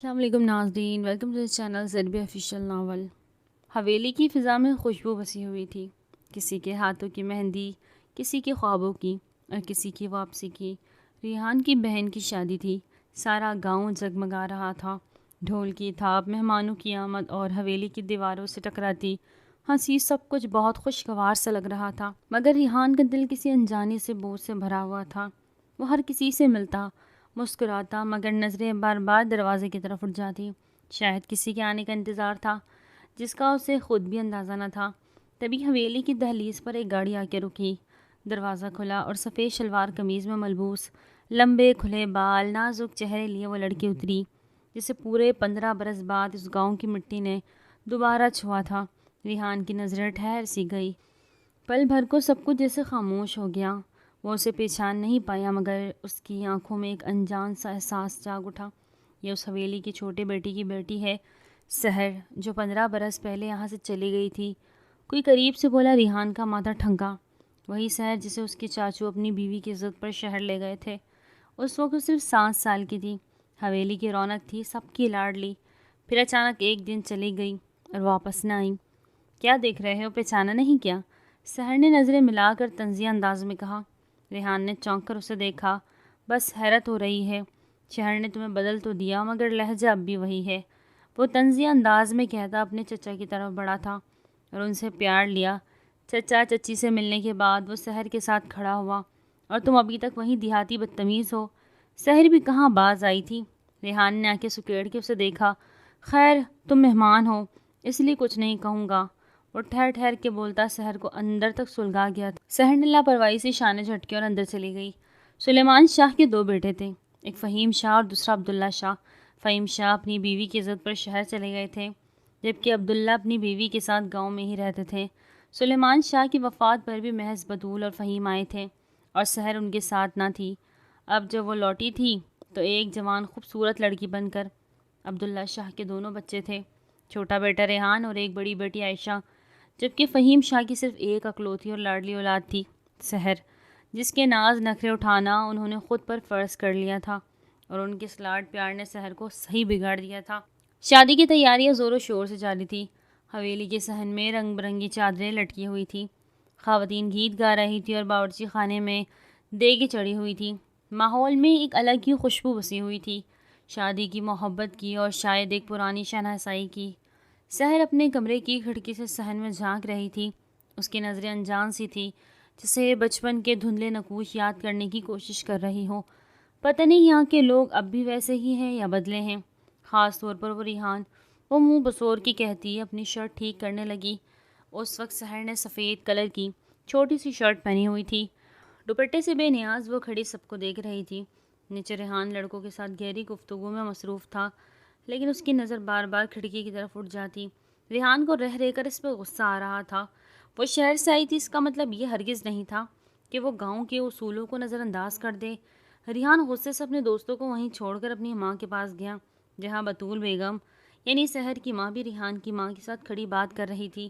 السلام علیکم ناظرین، welcome to channel Z B official novel. حویلی کی فضا میں خوشبو بسی ہوئی تھی، کسی کے ہاتھوں کی مہندی، کسی کے خوابوں کی اور کسی کی واپسی کی۔ ریحان کی بہن کی شادی تھی، سارا گاؤں جگمگا رہا تھا، ڈھول کی تھاپ، مہمانوں کی آمد اور حویلی کی دیواروں سے ٹکراتی ہنسی، سب کچھ بہت خوشگوار سا لگ رہا تھا۔ مگر ریحان کا دل کسی انجانی سے بوجھ سے بھرا ہوا تھا۔ وہ ہر کسی سے ملتا، مسکراتا، مگر نظریں بار بار دروازے کی طرف اٹھ جاتی۔ شاید کسی کے آنے کا انتظار تھا جس کا اسے خود بھی اندازہ نہ تھا۔ تبھی حویلی کی دہلیز پر ایک گاڑی آ کے رکی، دروازہ کھلا اور سفید شلوار قمیض میں ملبوس، لمبے کھلے بال، نازک چہرے لیے وہ لڑکی اتری جسے پورے 15 برس بعد اس گاؤں کی مٹی نے دوبارہ چھوا تھا۔ ریحان کی نظریں ٹھہر سی گئی، پل بھر کو سب کچھ جیسے خاموش ہو گیا۔ وہ اسے پہچان نہیں پایا، مگر اس کی آنکھوں میں ایک انجان سا احساس جاگ اٹھا۔ یہ اس حویلی کی چھوٹے بیٹی کی بیٹی ہے، سحر، جو 15 برس پہلے یہاں سے چلی گئی تھی۔ کوئی قریب سے بولا، ریحان کا ماتھا ٹھنکا۔ وہی سحر جسے اس کے چاچو اپنی بیوی کی عزت پر شہر لے گئے تھے۔ اس وقت وہ صرف 7 سال کی تھی، حویلی کی رونق تھی، سب کی لاڈلی۔ پھر اچانک ایک دن چلی گئی اور واپس نہ آئی۔ کیا دیکھ رہے ہو، پہچانا نہیں کیا؟ سحر نے نظریں ملا کر طنزیہ انداز میں کہا۔ ریحان نے چونک کر اسے دیکھا۔ بس حیرت ہو رہی ہے، شہر نے تمہیں بدل تو دیا مگر لہجہ اب بھی وہی ہے، وہ طنزیہ انداز میں کہتا اپنے چچا کی طرف بڑھا تھا اور ان سے پیار لیا۔ چچا چچی سے ملنے کے بعد وہ سحر کے ساتھ کھڑا ہوا۔ اور تم ابھی تک وہیں دیہاتی بدتمیز ہو؟ سحر بھی کہاں باز آئی تھی۔ ریحان نے آنکھیں سکیڑ کے اسے دیکھا۔ خیر، تم مہمان ہو اس لیے کچھ نہیں کہوں گا، وہ ٹھہر ٹھہر کے بولتا سحر کو اندر تک سلگا گیا تھا۔ سحر نے لاپرواہی سے شانے جھٹکے اور اندر چلی گئی۔ سلیمان شاہ کے 2 بیٹے تھے، ایک فہیم شاہ اور دوسرا عبداللہ شاہ۔ فہیم شاہ اپنی بیوی کی عزت پر شہر چلے گئے تھے، جبکہ عبداللہ اپنی بیوی کے ساتھ گاؤں میں ہی رہتے تھے۔ سلیمان شاہ کی وفات پر بھی محض بطول اور فہیم آئے تھے اور سحر ان کے ساتھ نہ تھی۔ اب جب وہ لوٹی تھی تو ایک جوان خوبصورت لڑکی بن کر۔ عبداللہ شاہ کے 2 بچے تھے، چھوٹا بیٹا ریحان اور ایک بڑی بیٹی عائشہ، جبکہ فہیم شاہ کی صرف ایک اکلوتی اور لاڈلی اولاد تھی، سحر، جس کے ناز نخرے اٹھانا انہوں نے خود پر فرض کر لیا تھا، اور ان کے سلاڈ پیار نے سحر کو صحیح بگاڑ دیا تھا۔ شادی کی تیاریاں زور و شور سے جاری تھی۔ حویلی کے صحن میں رنگ برنگی چادریں لٹکی ہوئی تھی، خواتین گیت گا رہی تھی اور باورچی خانے میں دیگیں چڑھی ہوئی تھی۔ ماحول میں ایک الگ ہی خوشبو بسی ہوئی تھی، شادی کی، محبت کی اور شاید ایک پرانی شہنشائی کی۔ سحر اپنے کمرے کی کھڑکی سے صحن میں جھانک رہی تھی، اس کی نظریں انجان سی تھی، جسے بچپن کے دھندلے نقوش یاد کرنے کی کوشش کر رہی ہو۔ پتہ نہیں یہاں کے لوگ اب بھی ویسے ہی ہیں یا بدلے ہیں، خاص طور پر وہ ریحان۔ وہ منہ بسور کی کہتی اپنی شرٹ ٹھیک کرنے لگی۔ اس وقت سحر نے سفید کلر کی چھوٹی سی شرٹ پہنی ہوئی تھی، دوپٹے سے بے نیاز وہ کھڑی سب کو دیکھ رہی تھی۔ نیچے ریحان لڑکوں کے ساتھ گہری گفتگو میں مصروف تھا، لیکن اس کی نظر بار بار کھڑکی کی طرف اٹھ جاتی۔ ریحان کو رہ رہ کر اس پہ غصہ آ رہا تھا۔ وہ شہر سے آئی تھی، اس کا مطلب یہ ہرگز نہیں تھا کہ وہ گاؤں کے اصولوں کو نظر انداز کر دے۔ ریحان غصے سے اپنے دوستوں کو وہیں چھوڑ کر اپنی ماں کے پاس گیا، جہاں بطول بیگم یعنی سحر کی ماں بھی ریحان کی ماں کے ساتھ کھڑی بات کر رہی تھی۔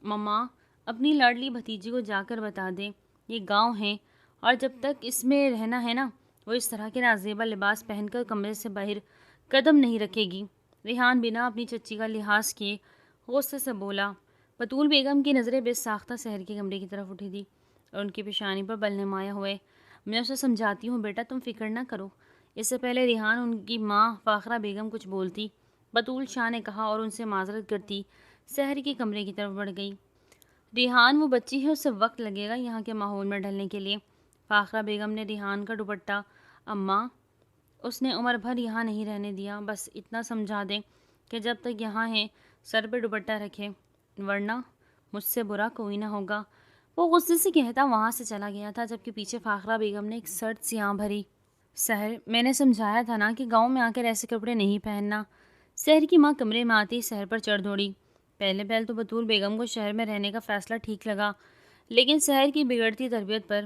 مما، اپنی لاڈلی بھتیجی کو جا کر بتا دیں یہ گاؤں ہے اور جب تک اس میں رہنا ہے نا، وہ اس طرح کے نازیبا لباس پہن کر کمرے سے باہر قدم نہیں رکھے گی۔ ریحان بنا اپنی چچی کا لحاظ کیے غصے سے بولا۔ بطول بیگم کی نظریں بے ساختہ سحر کے کمرے کی طرف اٹھی تھی اور ان کی پیشانی پر بل نمایاں ہوئے۔ میں اسے سمجھاتی ہوں بیٹا، تم فکر نہ کرو۔ اس سے پہلے ریحان ان کی ماں فاخرہ بیگم کچھ بولتی، بطول شاہ نے کہا اور ان سے معذرت کرتی سحر کے کمرے کی طرف بڑھ گئی۔ ریحان وہ بچی ہے، اسے وقت لگے گا یہاں کے ماحول میں ڈھلنے کے لیے۔ فاخرہ بیگم نے ریحان کا دوپٹہ، اماں، اس نے عمر بھر یہاں نہیں رہنے دیا، بس اتنا سمجھا دیں کہ جب تک یہاں ہے سر پہ دوپٹہ رکھے، ورنہ مجھ سے برا کوئی نہ ہوگا۔ وہ غصے سے کہتا وہاں سے چلا گیا تھا، جبکہ پیچھے فاخرہ بیگم نے ایک سرد سی آہ بھری۔ سحر، میں نے سمجھایا تھا نا کہ گاؤں میں آ کر ایسے کپڑے نہیں پہننا۔ سحر کی ماں کمرے میں آتی سحر پر چڑھ دوڑی۔ پہلے تو بطول بیگم کو شہر میں رہنے کا فیصلہ ٹھیک لگا، لیکن سحر کی بگڑتی تربیت پر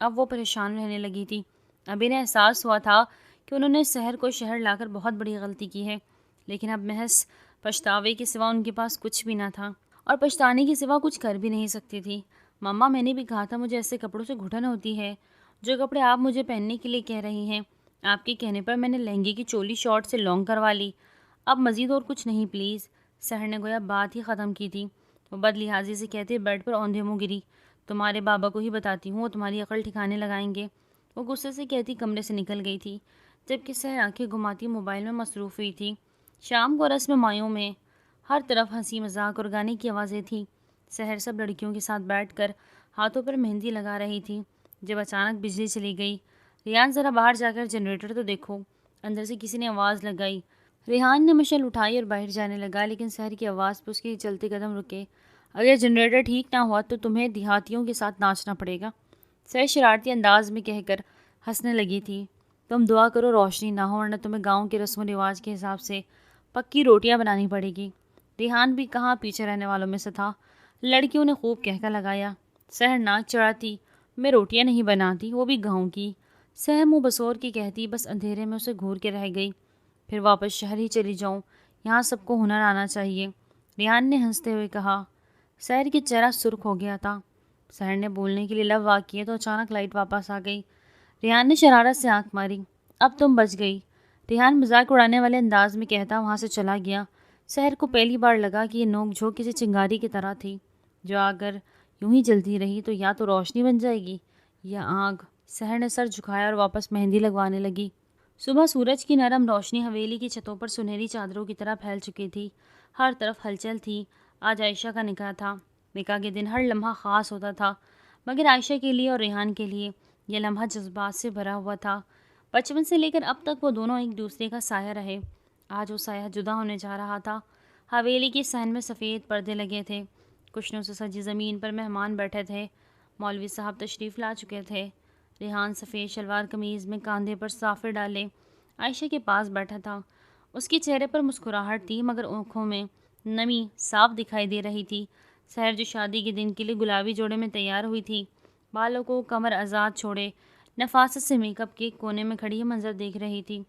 اب وہ پریشان رہنے لگی تھی۔ اب انہیں احساس ہوا تھا کہ انہوں نے سحر کو شہر لا کر بہت بڑی غلطی کی ہے، لیکن اب محض پچھتاوے کے سوا ان کے پاس کچھ بھی نہ تھا، اور پچھتانے کے سوا کچھ کر بھی نہیں سکتی تھی۔ مما، میں نے بھی کہا تھا مجھے ایسے کپڑوں سے گھٹن ہوتی ہے، جو کپڑے آپ مجھے پہننے کے لیے کہہ رہی ہیں آپ کے کہنے پر میں نے لہنگے کی چولی شارٹ سے لانگ کروا لی، اب مزید اور کچھ نہیں پلیز۔ سحر نے گویا بات ہی ختم کی تھی۔ وہ بد لحاظی سے کہتے بیڈ پر اوندھے منہ گری۔ تمہارے بابا کو ہی بتاتی ہوں، وہ تمہاری عقل ٹھکانے لگائیں گے۔ وہ غصے سے کہتی کمرے سے نکل گئی تھی، جبکہ سحر آنکھیں گھماتی موبائل میں مصروف ہوئی تھی۔ شام کو رسم مایوں میں ہر طرف ہنسی مذاق اور گانے کی آوازیں تھیں۔ سحر سب لڑکیوں کے ساتھ بیٹھ کر ہاتھوں پر مہندی لگا رہی تھی، جب اچانک بجلی چلی گئی۔ ریحان ذرا باہر جا کر جنریٹر تو دیکھو، اندر سے کسی نے آواز لگائی۔ ریحان نے مشعل اٹھائی اور باہر جانے لگا، لیکن سحر کی آواز پہ اس کے چلتے قدم رکے۔ اگر جنریٹر ٹھیک نہ ہوا تو تمہیں دیہاتیوں کے ساتھ ناچنا پڑے گا، سحر شرارتی انداز میں کہہ کر ہنسنے لگی تھی۔ تم دعا کرو روشنی نہ ہو، ورنہ تمہیں گاؤں کے رسم و رواج کے حساب سے پکی روٹیاں بنانی پڑے گی۔ ریحان بھی کہاں پیچھے رہنے والوں میں سے تھا۔ لڑکیوں نے خوب کہہ کر لگایا۔ سحر ناک چڑھاتی، میں روٹیاں نہیں بناتی، وہ بھی گاؤں کی۔ سحر منہ بسور کی کہتی، بس اندھیرے میں اسے گھور کے رہ گئی۔ پھر واپس شہر ہی چلی جاؤں، یہاں سب کو ہنر آنا چاہیے، ریحان نے ہنستے ہوئے کہا۔ سحر کی چہرہ سرخ ہو گیا تھا۔ سحر نے بولنے کے لیے لب واگ کیے تو اچانک لائٹ واپس آ گئی۔ ریحان نے شرارت سے آنکھ ماری۔ اب تم بچ گئی، ریحان مذاق اڑانے والے انداز میں کہتا وہاں سے چلا گیا۔ سحر کو پہلی بار لگا کہ یہ نوک جھوک کسی چنگاری کی طرح تھی، جو اگر یوں ہی جلتی رہی تو یا تو روشنی بن جائے گی یا آگ۔ سحر نے سر جھکایا اور واپس مہندی لگوانے لگی۔ صبح سورج کی نرم روشنی حویلی کی چھتوں پر سنہری چادروں کی طرح پھیل چکی تھی، ہر طرف ہلچل تھی۔ آج عائشہ کا نکاح تھا۔ نکاح کے دن ہر لمحہ خاص ہوتا تھا، مگر عائشہ کے لیے اور ریحان کے لیے یہ لمحہ جذبات سے بھرا ہوا تھا۔ بچپن سے لے کر اب تک وہ دونوں ایک دوسرے کا سایہ رہے، آج وہ سایہ جدا ہونے جا رہا تھا۔ حویلی کے صحن میں سفید پردے لگے تھے، کشنوں سے سجی زمین پر مہمان بیٹھے تھے۔ مولوی صاحب تشریف لا چکے تھے۔ ریحان سفید شلوار قمیض میں کاندھے پر صافے ڈالے عائشہ کے پاس بیٹھا تھا۔ اس کے چہرے پر مسکراہٹ تھی، مگر آنکھوں میں نمی صاف دکھائی دے رہی تھی۔ سحر جو شادی کے دن کے لیے گلابی جوڑے میں تیار ہوئی تھی، بالوں کو کمر آزاد چھوڑے نفاست سے میک اپ کے کونے میں کھڑی یہ منظر دیکھ رہی تھی۔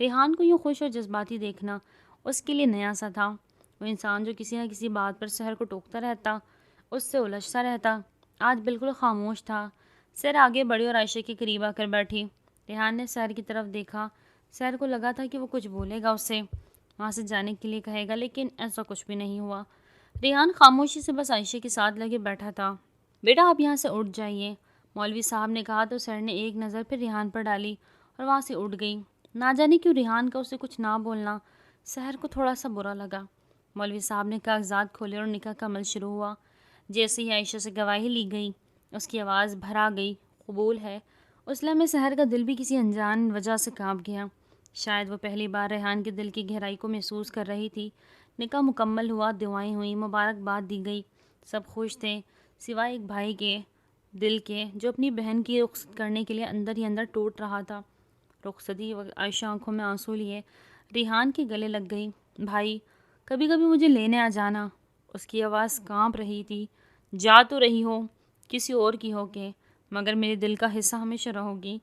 ریحان کو یوں خوش اور جذباتی دیکھنا اس کے لیے نیا سا تھا۔ وہ انسان جو کسی نہ کسی بات پر سحر کو ٹوکتا رہتا، اس سے الجھتا رہتا، آج بالکل خاموش تھا۔ سحر آگے بڑھی اور عائشہ کے قریب آ کر بیٹھی۔ ریحان نے سحر کی طرف دیکھا۔ سحر کو لگا تھا کہ وہ کچھ بولے گا، اسے وہاں سے جانے کے لیے کہے گا، لیکن ایسا کچھ بھی نہیں ہوا۔ ریحان خاموشی سے بس عائشہ کے ساتھ لگے بیٹھا تھا۔ بیٹا آپ یہاں سے اٹھ جائیے، مولوی صاحب نے کہا تو سحر نے ایک نظر پھر ریحان پر ڈالی اور وہاں سے اٹھ گئی۔ نہ جانے کیوں ریحان کا اسے کچھ نہ بولنا سحر کو تھوڑا سا برا لگا۔ مولوی صاحب نے کاغذات کھولے اور نکاح کا عمل شروع ہوا۔ جیسے ہی عائشہ سے گواہی لی گئی، اس کی آواز بھرا گئی، قبول ہے۔ اس لمحے سحر کا دل بھی کسی انجان وجہ سے کانپ گیا۔ شاید وہ پہلی بار ریحان کے دل کی گہرائی کو محسوس کر رہی تھی۔ نکاح مکمل ہوا، دعائیں ہوئیں، مبارکباد دی گئی، سب خوش تھے سوائے ایک بھائی کے دل کے، جو اپنی بہن کی رخصت کرنے کے لیے اندر ہی اندر ٹوٹ رہا تھا۔ رخصتی وقت عائشہ آنکھوں میں آنسو لیے ریحان کے گلے لگ گئی۔ بھائی کبھی کبھی مجھے لینے آ جانا۔ اس کی آواز کانپ رہی تھی۔ جا تو رہی ہو کسی اور کی ہو کے، مگر میرے دل کا حصہ ہمیشہ رہو گی۔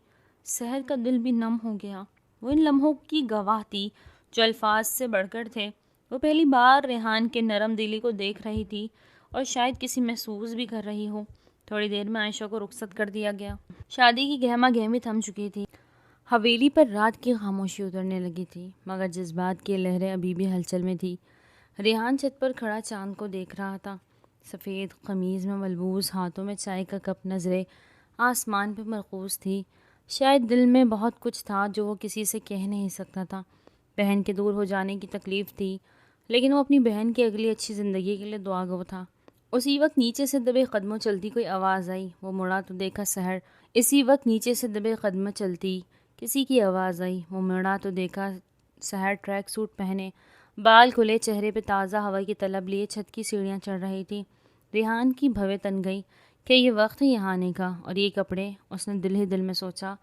سحر کا دل بھی نم ہو گیا۔ وہ ان لمحوں کی گواہ تھی جو الفاظ سے بڑھ کر تھے۔ وہ پہلی بار ریحان کے نرم دلی کو دیکھ رہی تھی اور شاید کسی محسوس بھی کر رہی ہو۔ تھوڑی دیر میں عائشہ کو رخصت کر دیا گیا۔ شادی کی گہما گہمی تھم چکی تھی۔ حویلی پر رات کی خاموشی اترنے لگی تھی، مگر جذبات کی لہریں ابھی بھی ہلچل میں تھی۔ ریحان چھت پر کھڑا چاند کو دیکھ رہا تھا، سفید قمیض میں ملبوس، ہاتھوں میں چائے کا کپ، نظریں آسمان پہ مرکوز تھی۔ شاید دل میں بہت کچھ تھا جو وہ کسی سے کہہ نہیں سکتا تھا۔ بہن کے دور ہو جانے کی تکلیف تھی، لیکن وہ اپنی بہن کی اگلی اچھی زندگی کے لیے دعا گو تھا۔ اسی وقت نیچے سے دبے قدموں چلتی کوئی آواز آئی۔ وہ مڑا تو دیکھا سحر۔ اسی وقت نیچے سے دبے قدموں چلتی کسی کی آواز آئی۔ وہ مڑا تو دیکھا سحر ٹریک سوٹ پہنے، بال کھلے، چہرے پہ تازہ ہوا کی طلب لیے چھت کی سیڑھیاں چڑھ رہی تھی۔ ریحان کی بھویں تن گئی کہ یہ وقت ہے یہاں آنے کا، اور یہ کپڑے، اس نے دل ہی دل میں سوچا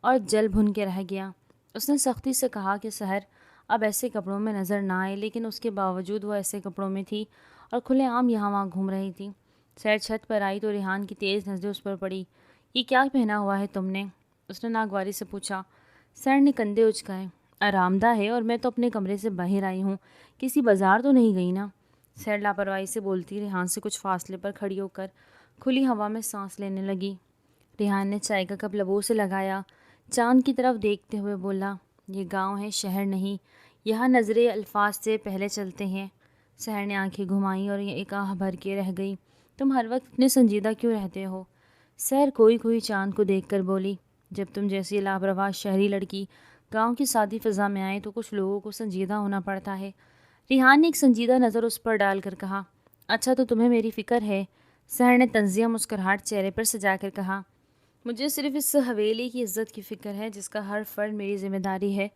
اور جل بھن کے رہ گیا۔ اس نے سختی سے کہا کہ سحر اب ایسے کپڑوں میں نظر نہ آئے، لیکن اس کے باوجود وہ ایسے کپڑوں میں تھی اور کھلے عام یہاں وہاں گھوم رہی تھی۔ سحر چھت پر آئی تو ریحان کی تیز نظریں اس پر پڑی۔ یہ کیا پہنا ہوا ہے تم نے؟ اس نے ناگواری سے پوچھا۔ سحر نے کندھے اچکائے۔ آرام دہ ہے، اور میں تو اپنے کمرے سے باہر آئی ہوں، کسی بازار تو نہیں گئی نا؟ سحر لاپرواہی سے بولتی ریحان سے کچھ فاصلے پر کھڑی ہو کر کھلی ہوا میں سانس لینے لگی۔ ریحان نے چائے کا کپ لبوں سے لگایا۔ چاند کی طرف دیکھتے ہوئے بولا، یہ گاؤں ہے، شہر نہیں، یہاں نظریں الفاظ سے پہلے چلتے ہیں۔ سحر نے آنکھیں گھمائیں اور ایک آہ بھر کے رہ گئی۔ تم ہر وقت اتنے سنجیدہ کیوں رہتے ہو؟ سحر کوئی چاند کو دیکھ کر بولی، جب تم جیسی لاپرواہ شہری لڑکی گاؤں کی سادی فضا میں آئے تو کچھ لوگوں کو سنجیدہ ہونا پڑتا ہے۔ ریحان نے ایک سنجیدہ نظر اس پر ڈال کر کہا، اچھا تو تمہیں میری فکر ہے؟ سحر نے طنزیہ مسکراہٹ چہرے پر سجا کر کہا، مجھے صرف اس حویلی کی عزت کی فکر ہے جس کا ہر فرد میری ذمہ داری ہے۔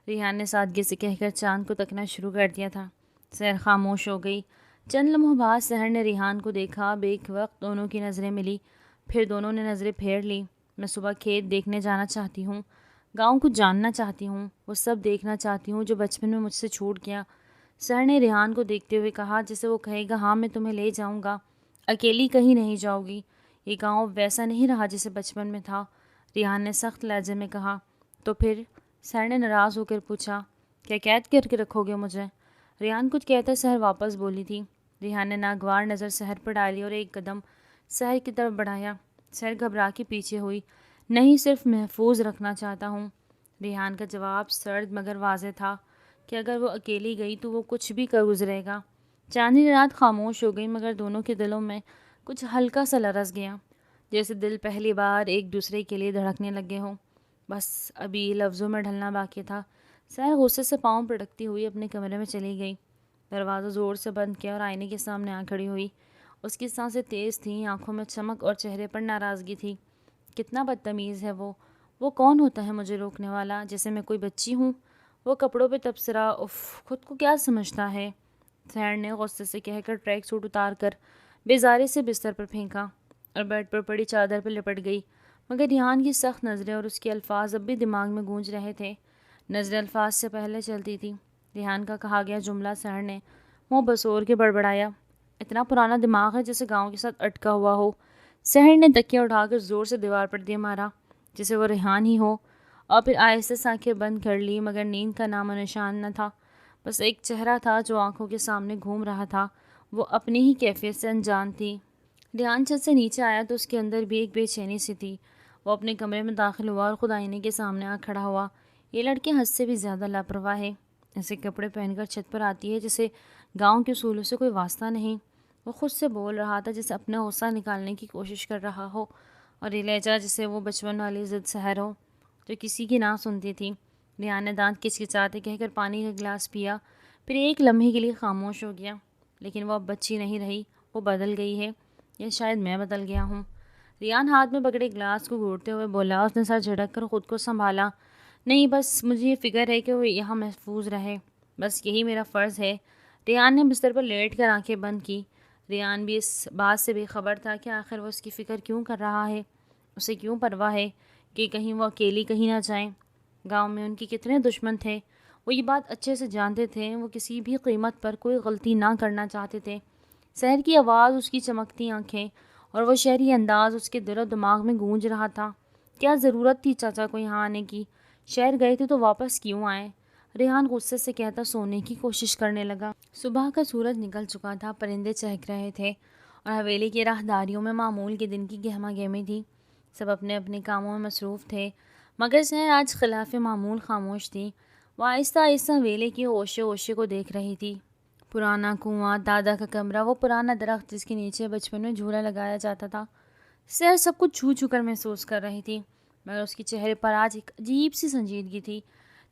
ریحان نے سادگی سے کہہ کر چاند کو تکنا شروع کر دیا تھا۔ سحر خاموش ہو گئی۔ چند لمحوں بعد سحر نے ریحان کو دیکھا۔ بیک وقت دونوں کی نظریں ملی، پھر دونوں نے نظریں پھیر لی۔ میں صبح کھیت دیکھنے جانا چاہتی ہوں، گاؤں کو جاننا چاہتی ہوں، وہ سب دیکھنا چاہتی ہوں جو بچپن میں مجھ سے چھوٹ گیا۔ سحر نے ریحان کو دیکھتے ہوئے کہا جسے وہ کہے گا ہاں میں تمہیں لے جاؤں گا، اکیلی کہیں نہیں جاؤ گی۔ یہ گاؤں ویسا نہیں رہا جیسے بچپن میں تھا۔ ریحان نے سخت لہجے میں کہا، تو پھر؟ سحر نے ناراض ہو کر پوچھا، کیا قید کر کے رکھو گے مجھے؟ ریحان کچھ کہتا سحر واپس بولی تھی۔ ریحان نے ناگوار نظر سحر پر ڈالی اور ایک قدم سحر کی طرف بڑھایا۔ سحر گھبرا کے پیچھے ہوئی۔ نہیں، صرف محفوظ رکھنا چاہتا ہوں۔ ریحان کا جواب سرد مگر واضح تھا کہ اگر وہ اکیلی گئی تو وہ کچھ بھی کر گزرے گا۔ چاندنی رات خاموش ہو گئی مگر دونوں کے دلوں میں کچھ ہلکا سا لرز گیا، جیسے دل پہلی بار ایک دوسرے کے لیے دھڑکنے لگے ہوں۔ بس ابھی لفظوں میں ڈھلنا باقی تھا۔ سحر غصے سے پاؤں پٹکتی ہوئی اپنے کمرے میں چلی گئی، دروازہ زور سے بند کیا اور آئینے کے سامنے آ کھڑی ہوئی۔ اس کی سانسیں تیز تھیں، آنکھوں میں چمک اور چہرے پر ناراضگی تھی۔ کتنا بدتمیز ہے وہ کون ہوتا ہے مجھے روکنے والا؟ جیسے میں کوئی بچی ہوں؟ وہ کپڑوں پہ تبصرہ، اف، خود کو کیا سمجھتا ہے؟ سحر نے غصے سے کہہ کر ٹریک سوٹ اتار کر بیزارے سے بستر پر پھینکا اور بیڈ پر پڑی چادر پر لپٹ گئی، مگر ریحان کی سخت نظریں اور اس کے الفاظ اب بھی دماغ میں گونج رہے تھے۔ نظریں الفاظ سے پہلے چلتی تھی۔ ریحان کا کہا گیا جملہ سحر نے منہ بسور کے بڑبڑایا، اتنا پرانا دماغ ہے جیسے گاؤں کے ساتھ اٹکا ہوا ہو۔ سحر نے تکیہ اٹھا کر زور سے دیوار پر دے مارا جیسے وہ ریحان ہی ہو، اور پھر آہستہ سے آنکھیں بند کر لی، مگر نیند کا نام و نشان نہ تھا۔ بس ایک چہرہ تھا جو آنکھوں کے سامنے گھوم رہا تھا، وہ اپنی ہی کیفیت سے انجان تھی۔ ریحان چھت سے نیچے آیا تو اس کے اندر بھی ایک بے چینی سی تھی۔ وہ اپنے کمرے میں داخل ہوا اور خود آئینے کے سامنے آ کھڑا ہوا۔ یہ لڑکی حد سے بھی زیادہ لاپرواہ ہے، ایسے کپڑے پہن کر چھت پر آتی ہے جیسے گاؤں کے اصولوں سے کوئی واسطہ نہیں۔ وہ خود سے بول رہا تھا جیسے اپنا غصہ نکالنے کی کوشش کر رہا ہو، اور یہ لہجہ جیسے وہ بچپن والی ضد سحر ہو جو کسی کی نہ سنتی تھی۔ ریحان نے دانت کچکچاتے کہہ کر پانی کا گلاس پیا، پھر ایک لمحے کے لیے خاموش ہو گیا۔ لیکن وہ اب بچی نہیں رہی، وہ بدل گئی ہے، یا شاید میں بدل گیا ہوں۔ ریحان ہاتھ میں پکڑے گلاس کو گھوٹتے ہوئے بولا۔ اس نے سر جھٹک کر خود کو سنبھالا، نہیں، بس مجھے یہ فکر ہے کہ وہ یہاں محفوظ رہے، بس یہی میرا فرض ہے۔ ریحان نے بستر پر لیٹ کر آنکھیں بند کی۔ ریحان بھی اس بات سے بے خبر تھا کہ آخر وہ اس کی فکر کیوں کر رہا ہے، اسے کیوں پرواہ ہے کہ کہیں وہ اکیلی کہیں نہ جائیں۔ گاؤں میں ان کی کتنے دشمن تھے، وہ یہ بات اچھے سے جانتے تھے۔ وہ کسی بھی قیمت پر کوئی غلطی نہ کرنا چاہتے تھے۔ سحر کی آواز، اس کی چمکتی آنکھیں اور وہ شہری انداز اس کے دل و دماغ میں گونج رہا تھا۔ کیا ضرورت تھی چاچا کو یہاں آنے کی؟ شہر گئے تھے تو واپس کیوں آئے؟ ریحان غصے سے کہتا سونے کی کوشش کرنے لگا۔ صبح کا سورج نکل چکا تھا، پرندے چہک رہے تھے اور حویلی کی راہداریوں میں معمول کے دن کی گہما گہمی تھی۔ سب اپنے اپنے کاموں میں مصروف تھے، مگر سحر آج خلاف معمول خاموش تھی۔ وہ آہستہ آہستہ حویلی کی اوشے اوشے کو دیکھ رہی تھی۔ پرانا کنواں، دادا کا کمرہ، وہ پرانا درخت جس کے نیچے بچپن میں جھولا لگایا جاتا تھا، سحر سب کچھ چھو چھو کر محسوس کر رہی تھی، مگر اس کے چہرے پر آج ایک عجیب سی سنجیدگی تھی،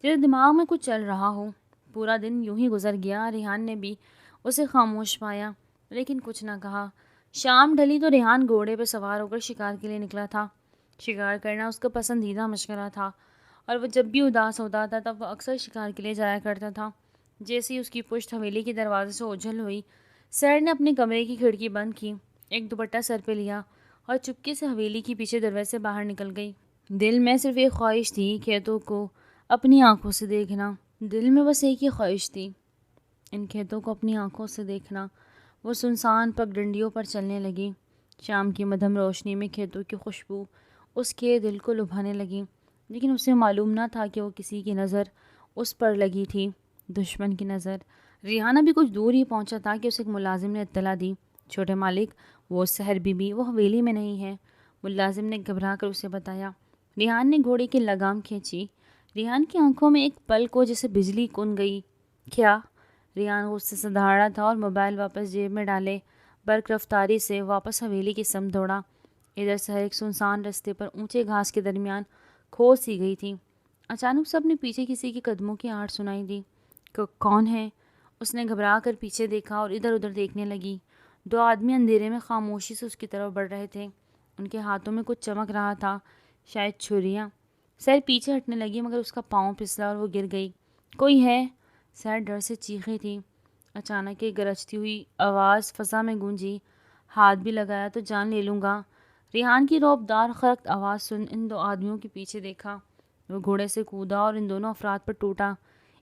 جیسے دماغ میں کچھ چل رہا ہو۔ پورا دن یوں ہی گزر گیا۔ ریحان نے بھی اسے خاموش پایا لیکن کچھ نہ کہا۔ شام ڈھلی تو ریحان گھوڑے پہ سوار ہو کر شکار کے لیے نکلا تھا۔ شکار کرنا اس کا پسندیدہ مشغلہ تھا، اور وہ جب بھی اداس ہوتا تھا تب وہ اکثر شکار کے لیے جایا کرتا تھا۔ جیسے ہی اس کی پشت حویلی کے دروازے سے اوجھل ہوئی، سحر نے اپنے کمرے کی کھڑکی بند کی، ایک دوپٹہ سر پہ لیا اور چپکے سے حویلی کی پیچھے دروازے سے باہر نکل گئی۔ دل میں صرف ایک خواہش تھی، کھیتوں کو اپنی آنکھوں سے دیکھنا۔ دل میں بس ایک ہی خواہش تھی، ان کھیتوں کو اپنی آنکھوں سے دیکھنا۔ وہ سنسان پگ ڈنڈیوں پر چلنے لگی۔ شام کی مدھم روشنی میں کھیتوں کی خوشبو اس کے دل کو لبھانے لگی، لیکن اسے معلوم نہ تھا کہ وہ کسی کی نظر اس پر لگی تھی، دشمن کی نظر۔ ریحانہ بھی کچھ دور ہی پہنچا تھا کہ اسے ایک ملازم نے اطلاع دی، چھوٹے مالک، وہ سحر بی بی وہ حویلی میں نہیں ہے۔ ملازم نے گھبرا کر اسے بتایا۔ ریحان نے گھوڑے کی لگام کھینچی۔ ریحان کی آنکھوں میں ایک پل کو جیسے بجلی کن گئی۔ کیا؟ ریحان غصے سے دہاڑا تھا اور موبائل واپس جیب میں ڈالے برق رفتاری سے واپس حویلی کی سمت دوڑا۔ ادھر سہر ایک سنسان رستے پر اونچے گھاس کے درمیان کھو سی گئی تھی۔ اچانک سے اپنے پیچھے کسی کی قدموں کی آہٹ سنائی دی۔ کون ہے؟ اس نے گھبرا کر پیچھے دیکھا اور ادھر ادھر دیکھنے لگی۔ دو آدمی اندھیرے میں خاموشی سے اس کی طرف بڑھ رہے تھے۔ ان کے ہاتھوں میں کچھ چمک رہا تھا، شاید چھریاں۔ سہر پیچھے ہٹنے لگی مگر اس کا پاؤں پھسلا اور وہ گر گئی۔ کوئی ہے؟ سہر ڈر سے چیخی تھی۔ اچانک ایک گرجتی ہوئی آواز فضا میں گونجی۔ ہاتھ بھی لگایا تو جان لے لوں گا۔ ریحان کی رعبدار خرقت آواز سن ان دو آدمیوں کے پیچھے دیکھا۔ وہ گھوڑے سے کودا اور ان دونوں افراد پر ٹوٹا۔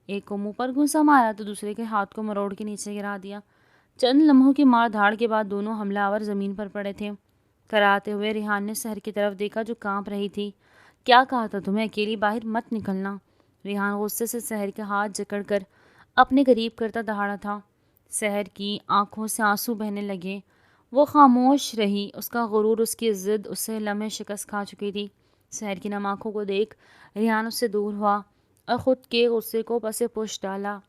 ایک کو منہ پر گھونسا مارا تو دوسرے کے ہاتھ کو مروڑ کے نیچے گرا دیا۔ چند لمحوں کی مار دھاڑ کے بعد دونوں حملہ آور زمین پر پڑے تھے۔ کراتے ہوئے ریحان نے سحر کی طرف دیکھا جو کانپ رہی تھی۔ کیا کہا تھا تمہیں اکیلی باہر مت نکلنا؟ ریحان غصے سے سحر کے ہاتھ جکڑ کر اپنے قریب کرتا دہاڑا تھا۔ سحر کی آنکھوں سے آنسو بہنے لگے۔ وہ خاموش رہی۔ اس کا غرور، اس کی ضد اسے لمحے شکست کھا چکی تھی۔ سحر کی نم آنکھوں کو دیکھ ریحان اس سے دور ہوا اور خود کے غصے کو پس پش ڈالا۔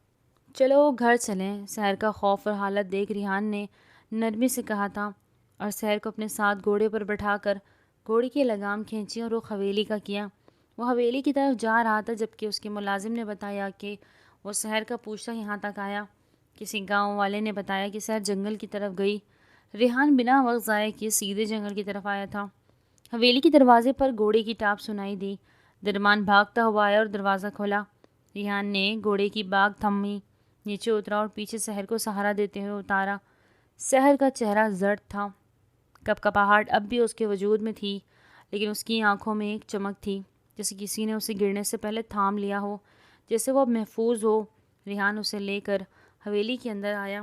چلو گھر چلیں۔ سحر کا خوف اور حالت دیکھ ریحان نے نرمی سے کہا تھا اور سحر کو اپنے ساتھ گھوڑے پر بٹھا کر گھوڑے کی لگام کھینچی اور رخ حویلی کا کیا۔ وہ حویلی کی طرف جا رہا تھا جبکہ اس کے ملازم نے بتایا کہ وہ سحر کا پوچھتا یہاں تک آیا۔ کسی گاؤں والے نے بتایا کہ سحر جنگل کی طرف گئی۔ ریحان بنا وقت ضائع کیے سیدھے جنگل کی طرف آیا تھا۔ حویلی کے دروازے پر گھوڑے کی ٹاپ سنائی دی۔ درمان بھاگتا ہوا آیا اور دروازہ کھولا۔ ریحان نے گھوڑے کی باگ تھمی، نیچے اترا اور پیچھے سحر کو سہارا دیتے ہوئے اتارا۔ سحر کا چہرہ زرد تھا۔ کپکپاہٹ اب بھی اس کے وجود میں تھی، لیکن اس کی آنکھوں میں ایک چمک تھی جیسے کسی نے اسے گرنے سے پہلے تھام لیا ہو، جیسے وہ اب محفوظ ہو۔ ریحان اسے لے کر حویلی کے اندر آیا۔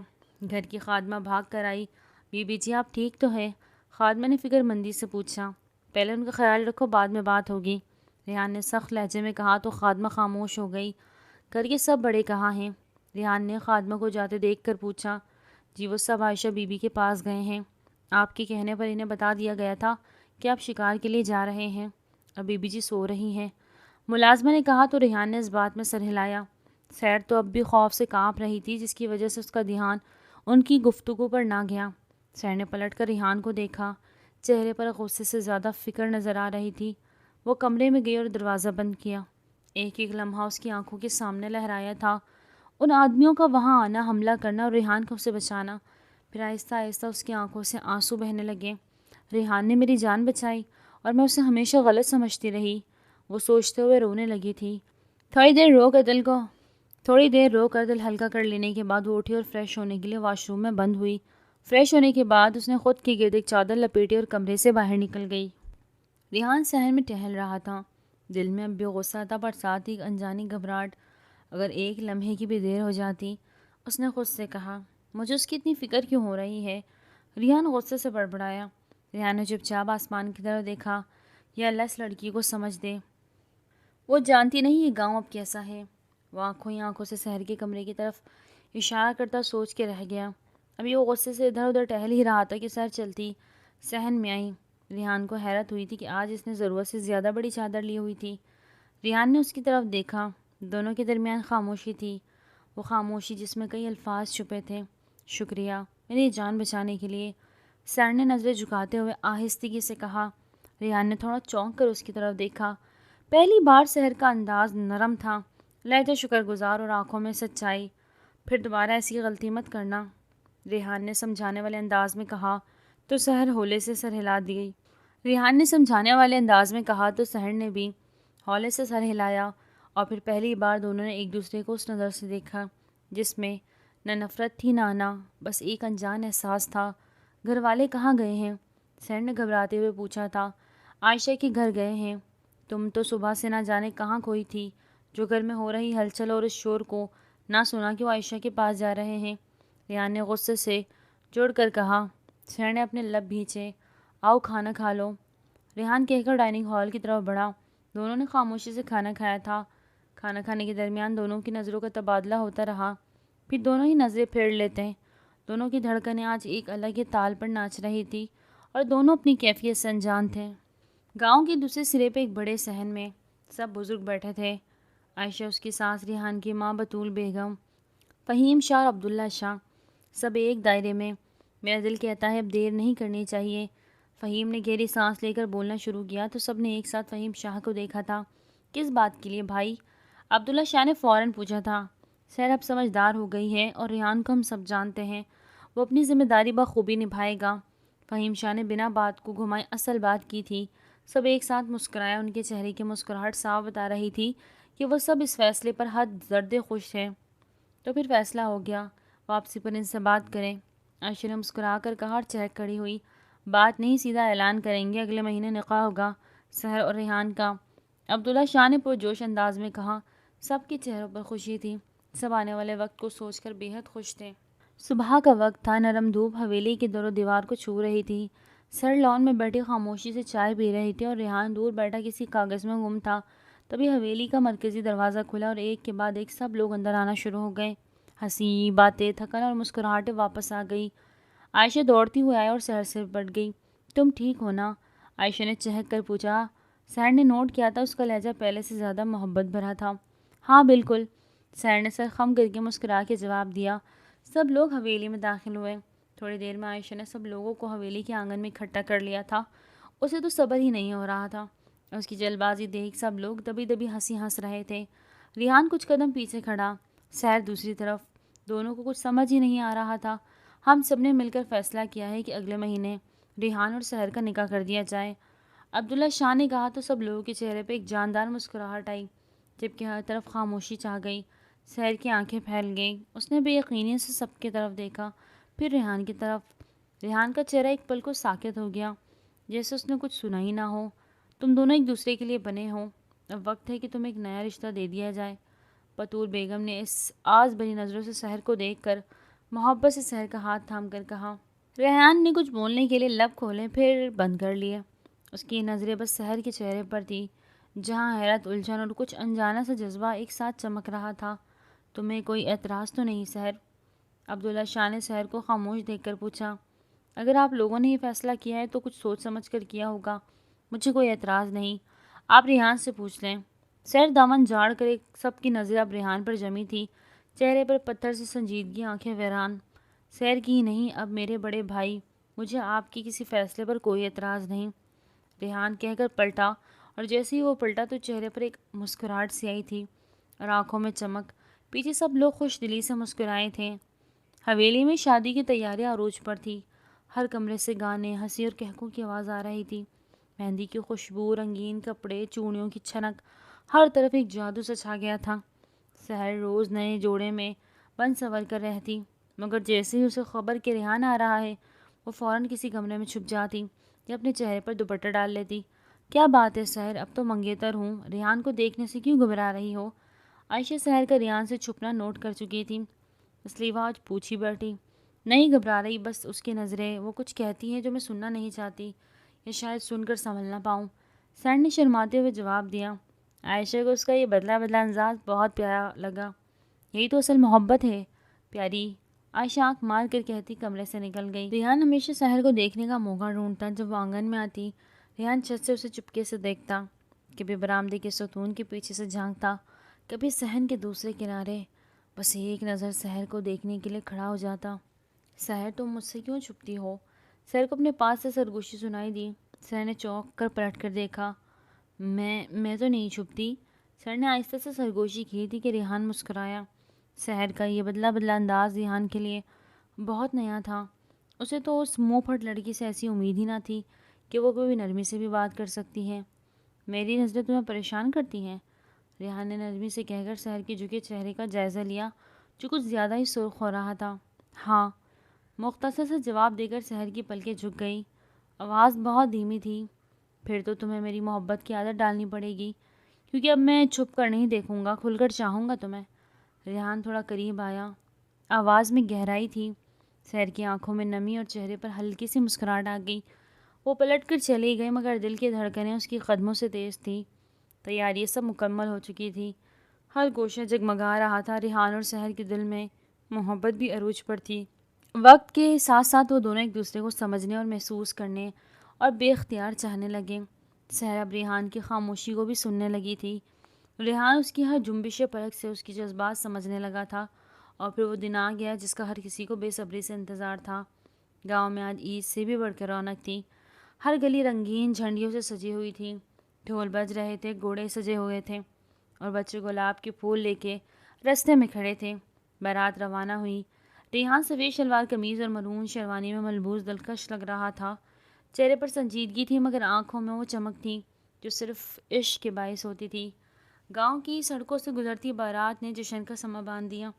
گھر کی خادمہ بھاگ کر آئی۔ بی بی جی آپ ٹھیک تو ہے؟ خادمہ نے فکر مندی سے پوچھا۔ پہلے ان کا خیال رکھو، بعد میں بات ہوگی، ریحان نے سخت لہجے میں کہا تو خادمہ خاموش ہو گئی۔ گھر کے سب بڑے کہاں ہیں؟ ریحان نے خادمہ کو جاتے دیکھ کر پوچھا۔ جی وہ سب عائشہ بی بی کے پاس گئے ہیں۔ آپ کے کہنے پر انہیں بتا دیا گیا تھا کہ آپ شکار کے لیے جا رہے ہیں اور بی بی جی سو رہی ہیں، ملازمہ نے کہا تو ریحان نے اس بات میں سر ہلایا۔ سحر تو اب بھی خوف سے کانپ رہی تھی جس کی وجہ سے اس کا دھیان ان کی گفتگو پر نہ گیا۔ سحر نے پلٹ کر ریحان کو دیکھا۔ چہرے پر غصے سے زیادہ فکر نظر آ رہی تھی۔ وہ کمرے میں گئی اور دروازہ بند کیا۔ ایک ایک لمحہ اس کی آنکھوں کے سامنے لہرایا تھا، ان آدمیوں کا وہاں آنا، حملہ کرنا اور ریحان کو اسے بچانا۔ پھر آہستہ آہستہ اس کی آنکھوں سے آنسو بہنے لگے۔ ریحان نے میری جان بچائی اور میں اسے ہمیشہ غلط سمجھتی رہی، وہ سوچتے ہوئے رونے لگی تھی۔ تھوڑی دیر رو کر دل ہلکا کر لینے کے بعد وہ اٹھی اور فریش ہونے کے لیے واش روم میں بند ہوئی۔ فریش ہونے کے بعد اس نے خود کے گرد ایک چادر لپیٹی اور کمرے سے باہر نکل گئی۔ ریحان صحن میں ٹہل رہا تھا۔ دل میں اب بھی غصہ تھا پر ساتھ ہی ایک انجانی گھبراہٹ۔ اگر ایک لمحے کی بھی دیر ہو جاتی، اس نے خود سے کہا، مجھے اس کی اتنی فکر کیوں ہو رہی ہے؟ ریحان غصے سے بڑبڑایا۔ ریحان نے چپ چاپ آسمان کی طرف دیکھا۔ یا اللہ اس لڑکی کو سمجھ دے، وہ جانتی نہیں یہ گاؤں اب کیسا ہے۔ وہ آنکھوں ہی آنکھوں سے سحر کے کمرے کی طرف اشارہ کرتا سوچ کے رہ گیا۔ ابھی وہ غصے سے ادھر ادھر ٹہل ہی رہا تھا کہ سحر چلتی صحن میں آئی۔ ریحان کو حیرت ہوئی تھی کہ آج اس نے ضرورت سے زیادہ بڑی چادر لی ہوئی تھی۔ ریحان نے اس کی طرف دیکھا۔ دونوں کے درمیان خاموشی تھی، وہ خاموشی جس میں کئی الفاظ چھپے تھے۔ شکریہ میری جان بچانے کے لیے، سحر نے نظریں جھکاتے ہوئے آہستگی سے کہا۔ ریحان نے تھوڑا چونک کر اس کی طرف دیکھا۔ پہلی بار سحر کا انداز نرم تھا، لہجہ شکر گزار اور آنکھوں میں سچائی۔ پھر دوبارہ ایسی غلطی مت کرنا، ریحان نے سمجھانے والے انداز میں کہا تو سحر ہولے سے سر ہلا دی۔ ریحان نے سمجھانے والے انداز میں کہا تو سحر نے بھی ہولے سے سر ہلایا اور پھر پہلی بار دونوں نے ایک دوسرے کو اس نظر سے دیکھا جس میں نہ نفرت تھی نہ آنا، بس ایک انجان احساس تھا۔ گھر والے کہاں گئے ہیں؟ سحر نے گھبراتے ہوئے پوچھا تھا۔ عائشہ کے گھر گئے ہیں، تم تو صبح سے نہ جانے کہاں کھوئی تھی، جو گھر میں ہو رہی ہلچل اور اس شور کو نہ سنا کہ وہ عائشہ کے پاس جا رہے ہیں، ریحان نے غصے سے جوڑ کر کہا۔ سحر نے اپنے لب بھینچے۔ آؤ کھانا کھا لو، ریحان کہہ کر ڈائننگ ہال کی طرف بڑھا۔ دونوں نے خاموشی سے کھانا کھایا تھا۔ کھانا کھانے کے درمیان دونوں کی نظروں کا تبادلہ ہوتا رہا، پھر دونوں ہی نظریں پھیر لیتے۔ دونوں کی دھڑکنیں آج ایک الگ ہی تال پر ناچ رہی تھی اور دونوں اپنی کیفیت سے انجان تھے۔ گاؤں کے دوسرے سرے پہ ایک بڑے صحن میں سب بزرگ بیٹھے تھے۔ عائشہ، اس کی ساس ریحان کی ماں بطول بیگم، فہیم شاہ اور عبداللہ شاہ، سب ایک دائرے میں۔ میرا دل کہتا ہے اب دیر نہیں کرنی چاہیے۔ فہیم نے گہری سانس لے کر بولنا شروع کیا تو سب نے ایک ساتھ فہیم شاہ کو دیکھا تھا۔ کس بات کے لیے بھائی؟ عبداللہ شاہ نے فوراً پوچھا تھا۔ سیر اب سمجھدار ہو گئی ہے اور ریحان کو ہم سب جانتے ہیں، وہ اپنی ذمہ داری بخوبی نبھائے گا۔ فہیم شاہ نے بنا بات کو گھمائے اصل بات کی تھی۔ سب ایک ساتھ مسکرایا، ان کے چہرے کی مسکراہٹ صاف بتا رہی تھی کہ وہ سب اس فیصلے پر حد زرد خوش ہیں۔ تو پھر فیصلہ ہو گیا، واپسی پر ان سے بات کریں۔ عائشہ نے مسکرا کر کہا اور چہک کھڑی ہوئی۔ بات نہیں، سیدھا اعلان کریں گے، اگلے مہینے نکاح ہوگا سحر اور ریحان کا۔ عبداللہ شاہ نے پرجوش انداز میں کہا۔ سب کے چہروں پر خوشی تھی، سب آنے والے وقت کو سوچ کر بے حد خوش تھے۔ صبح کا وقت تھا، نرم دھوپ حویلی کی در و دیوار کو چھو رہی تھی۔ سر لان میں بیٹھے خاموشی سے چائے پی رہے تھے اور ریحان دور بیٹھا کسی کاغذ میں گم تھا۔ تبھی حویلی کا مرکزی دروازہ کھلا اور ایک کے بعد ایک سب لوگ اندر آنا شروع ہو گئے۔ ہنسی، باتیں، تھکن اور مسکراہٹیں واپس آ گئی۔ عائشہ دوڑتی ہوئی آئی اور سحر سے پٹ گئی۔ تم ٹھیک ہو نا؟ عائشہ نے چہک کر پوچھا۔ سحر نے نوٹ کیا تھا، اس کا لہجہ پہلے سے زیادہ محبت بھرا تھا۔ ہاں بالکل، سحر نے سر خم کر کے مسکرا کے جواب دیا۔ سب لوگ حویلی میں داخل ہوئے۔ تھوڑی دیر میں عائشہ نے سب لوگوں کو حویلی کے آنگن میں اکٹھا کر لیا تھا۔ اسے تو صبر ہی نہیں ہو رہا تھا۔ اس کی جلد بازی دیکھ سب لوگ دبی دبی ہنسی ہنس رہے تھے۔ ریحان کچھ قدم پیچھے کھڑا، سحر دوسری طرف۔ دونوں کو کچھ سمجھ ہی نہیں آ رہا تھا۔ ہم سب نے مل کر فیصلہ کیا ہے کہ اگلے مہینے ریحان اور سحر کا نکاح کر دیا جائے، عبداللہ شاہ نے کہا تو سب لوگوں کے چہرے پہ ایک جاندار مسکراہٹ آئی، جبکہ ہر طرف خاموشی چھا گئی۔ سحر کی آنکھیں پھیل گئیں، اس نے بے یقینی سے سب کی طرف دیکھا، پھر ریحان کی طرف۔ ریحان کا چہرہ ایک پل کو ساکت ہو گیا، جیسے اس نے کچھ سنا ہی نہ ہو۔ تم دونوں ایک دوسرے کے لیے بنے ہو، اب وقت ہے کہ تمہیں ایک نیا رشتہ دے دیا جائے۔ بطول بیگم نے اس آز بھری نظروں سے سحر کو دیکھ کر محبت سے سحر کا ہاتھ تھام کر کہا۔ ریحان نے کچھ بولنے کے لیے لب کھولے، پھر بند کر لیے۔ اس کی نظریں بس سحر کے چہرے پر تھی، جہاں حیرت، الجھن اور کچھ انجانا سا جذبہ ایک ساتھ چمک رہا تھا۔ تمہیں کوئی اعتراض تو نہیں سحر؟ عبداللہ شاہ نے سحر کو خاموش دیکھ کر پوچھا۔ اگر آپ لوگوں نے یہ فیصلہ کیا ہے تو کچھ سوچ سمجھ کر کیا ہوگا، مجھے کوئی اعتراض نہیں، آپ ریحان سے پوچھ لیں۔ سحر دامن جھاڑ کر ایک سب کی نظریں اب ریحان پر جمی تھی، چہرے پر پتھر سے سنجیدگی، آنکھیں ویران۔ سحر کی نہیں، اب میرے بڑے بھائی، مجھے آپ کی کسی فیصلے پر کوئی اعتراض نہیں، ریحان کہہ کر پلٹا، اور جیسے ہی وہ پلٹا تو چہرے پر ایک مسکراہٹ سی آئی تھی اور آنکھوں میں چمک۔ پیچھے سب لوگ خوش دلی سے مسکرائے تھے۔ حویلی میں شادی کی تیاریاں عروج پر تھی، ہر کمرے سے گانے، ہنسی اور کہکوں کی آواز آ رہی تھی۔ مہندی کی خوشبو، رنگین کپڑے، چوڑیوں کی چھنک، ہر طرف ایک جادو سا چھا گیا تھا۔ سحر روز نئے جوڑے میں بن سنور کر رہتی، مگر جیسے ہی اسے خبر کہ ریحان آ رہا ہے، وہ فوراً کسی کمرے میں چھپ جاتی یا اپنے چہرے پر دوپٹہ ڈال لیتی۔ کیا بات ہے سحر، اب تو منگیتر ہوں، ریحان کو دیکھنے سے کیوں گھبرا رہی ہو؟ عائشہ سحر کا ریحان سے چھپنا نوٹ کر چکی تھی، اس لیے وہ آج پوچھ ہی بیٹھی۔ نہیں گھبرا رہی، بس اس کی نظریں، وہ کچھ کہتی ہیں جو میں سننا نہیں چاہتی، یا شاید سن کر سنبھل نہ پاؤں، سحر نے شرماتے ہوئے جواب دیا۔ عائشہ کو اس کا یہ بدلا بدلا انداز بہت پیارا لگا۔ یہی تو اصل محبت ہے پیاری، عائشہ آنکھ مار کر کہتی کمرے سے نکل گئی۔ ریحان ہمیشہ سحر کو دیکھنے کا موقع ڈھونڈتا، جب وہ آنگن میں آتی ریحان چھت سے اسے چپکے سے دیکھتا، کبھی برآمدے کے ستون کے پیچھے سے جھانکتا، کبھی صحن کے دوسرے کنارے، بس ایک نظر سحر کو دیکھنے کے لیے کھڑا ہو جاتا۔ سحر تم مجھ سے کیوں چھپتی ہو؟ سحر کو اپنے پاس سے سرگوشی سنائی دی۔ سحر نے چونک کر پلٹ کر دیکھا۔ میں تو نہیں چھپتی، سحر نے آہستہ سے سرگوشی کی تھی کہ ریحان مسکرایا۔ سحر کا یہ بدلا بدلا انداز ریحان کے لیے بہت نیا تھا، اسے تو اس منہ پھٹ لڑکی سے ایسی امید ہی نہ تھی کہ وہ کوئی نرمی سے بھی بات کر سکتی ہے۔ میری نظریں تمہیں پریشان کرتی ہیں؟ ریحان نے نرمی سے کہہ کر سحر کے جھکے چہرے کا جائزہ لیا، جو کچھ زیادہ ہی سرخ ہو رہا تھا۔ ہاں، مختصر سے جواب دے کر سحر کی پلکیں جھک گئی، آواز بہت دھیمی تھی۔ پھر تو تمہیں میری محبت کی عادت ڈالنی پڑے گی، کیونکہ اب میں چھپ کر نہیں دیکھوں گا، کھل کر چاہوں گا تمہیں۔ ریحان تھوڑا قریب آیا، آواز میں گہرائی تھی، سحر کی آنکھوں میں نمی اور چہرے پر ہلکی سی مسکراہٹ آ گئی۔ وہ پلٹ کر چلی گئی، مگر دل کی دھڑکنیں اس کی قدموں سے تیز تھی۔ تیاری سب مکمل ہو چکی تھی، ہر گوشہ جگمگا رہا تھا، ریحان اور سحر کے دل میں محبت بھی عروج پر تھی۔ وقت کے ساتھ ساتھ وہ دونوں ایک دوسرے کو سمجھنے اور محسوس کرنے اور بے اختیار چاہنے لگے۔ سحر اب ریحان کی خاموشی کو بھی سننے لگی تھی۔ ریحان اس کی ہر جنبش پلک سے اس کی جذبات سمجھنے لگا تھا، اور پھر وہ دن آ گیا جس کا ہر کسی کو بے صبری سے انتظار تھا۔ گاؤں میں آج عید سے بھی بڑھ کر رونق تھی۔ ہر گلی رنگین جھنڈیوں سے سجی ہوئی تھی، ڈھول بج رہے تھے، گھوڑے سجے ہوئے تھے، اور بچے گلاب کے پھول لے کے رستے میں کھڑے تھے۔ بارات روانہ ہوئی۔ ریحان سفید شلوار قمیض اور مرون شیروانی میں ملبوس دلکش لگ رہا تھا۔ چہرے پر سنجیدگی تھی، مگر آنکھوں میں وہ چمک تھی جو صرف عشق کے باعث ہوتی تھی۔ گاؤں کی سڑکوں سے گزرتی بارات نے جشن کا سماں باندھ دیا۔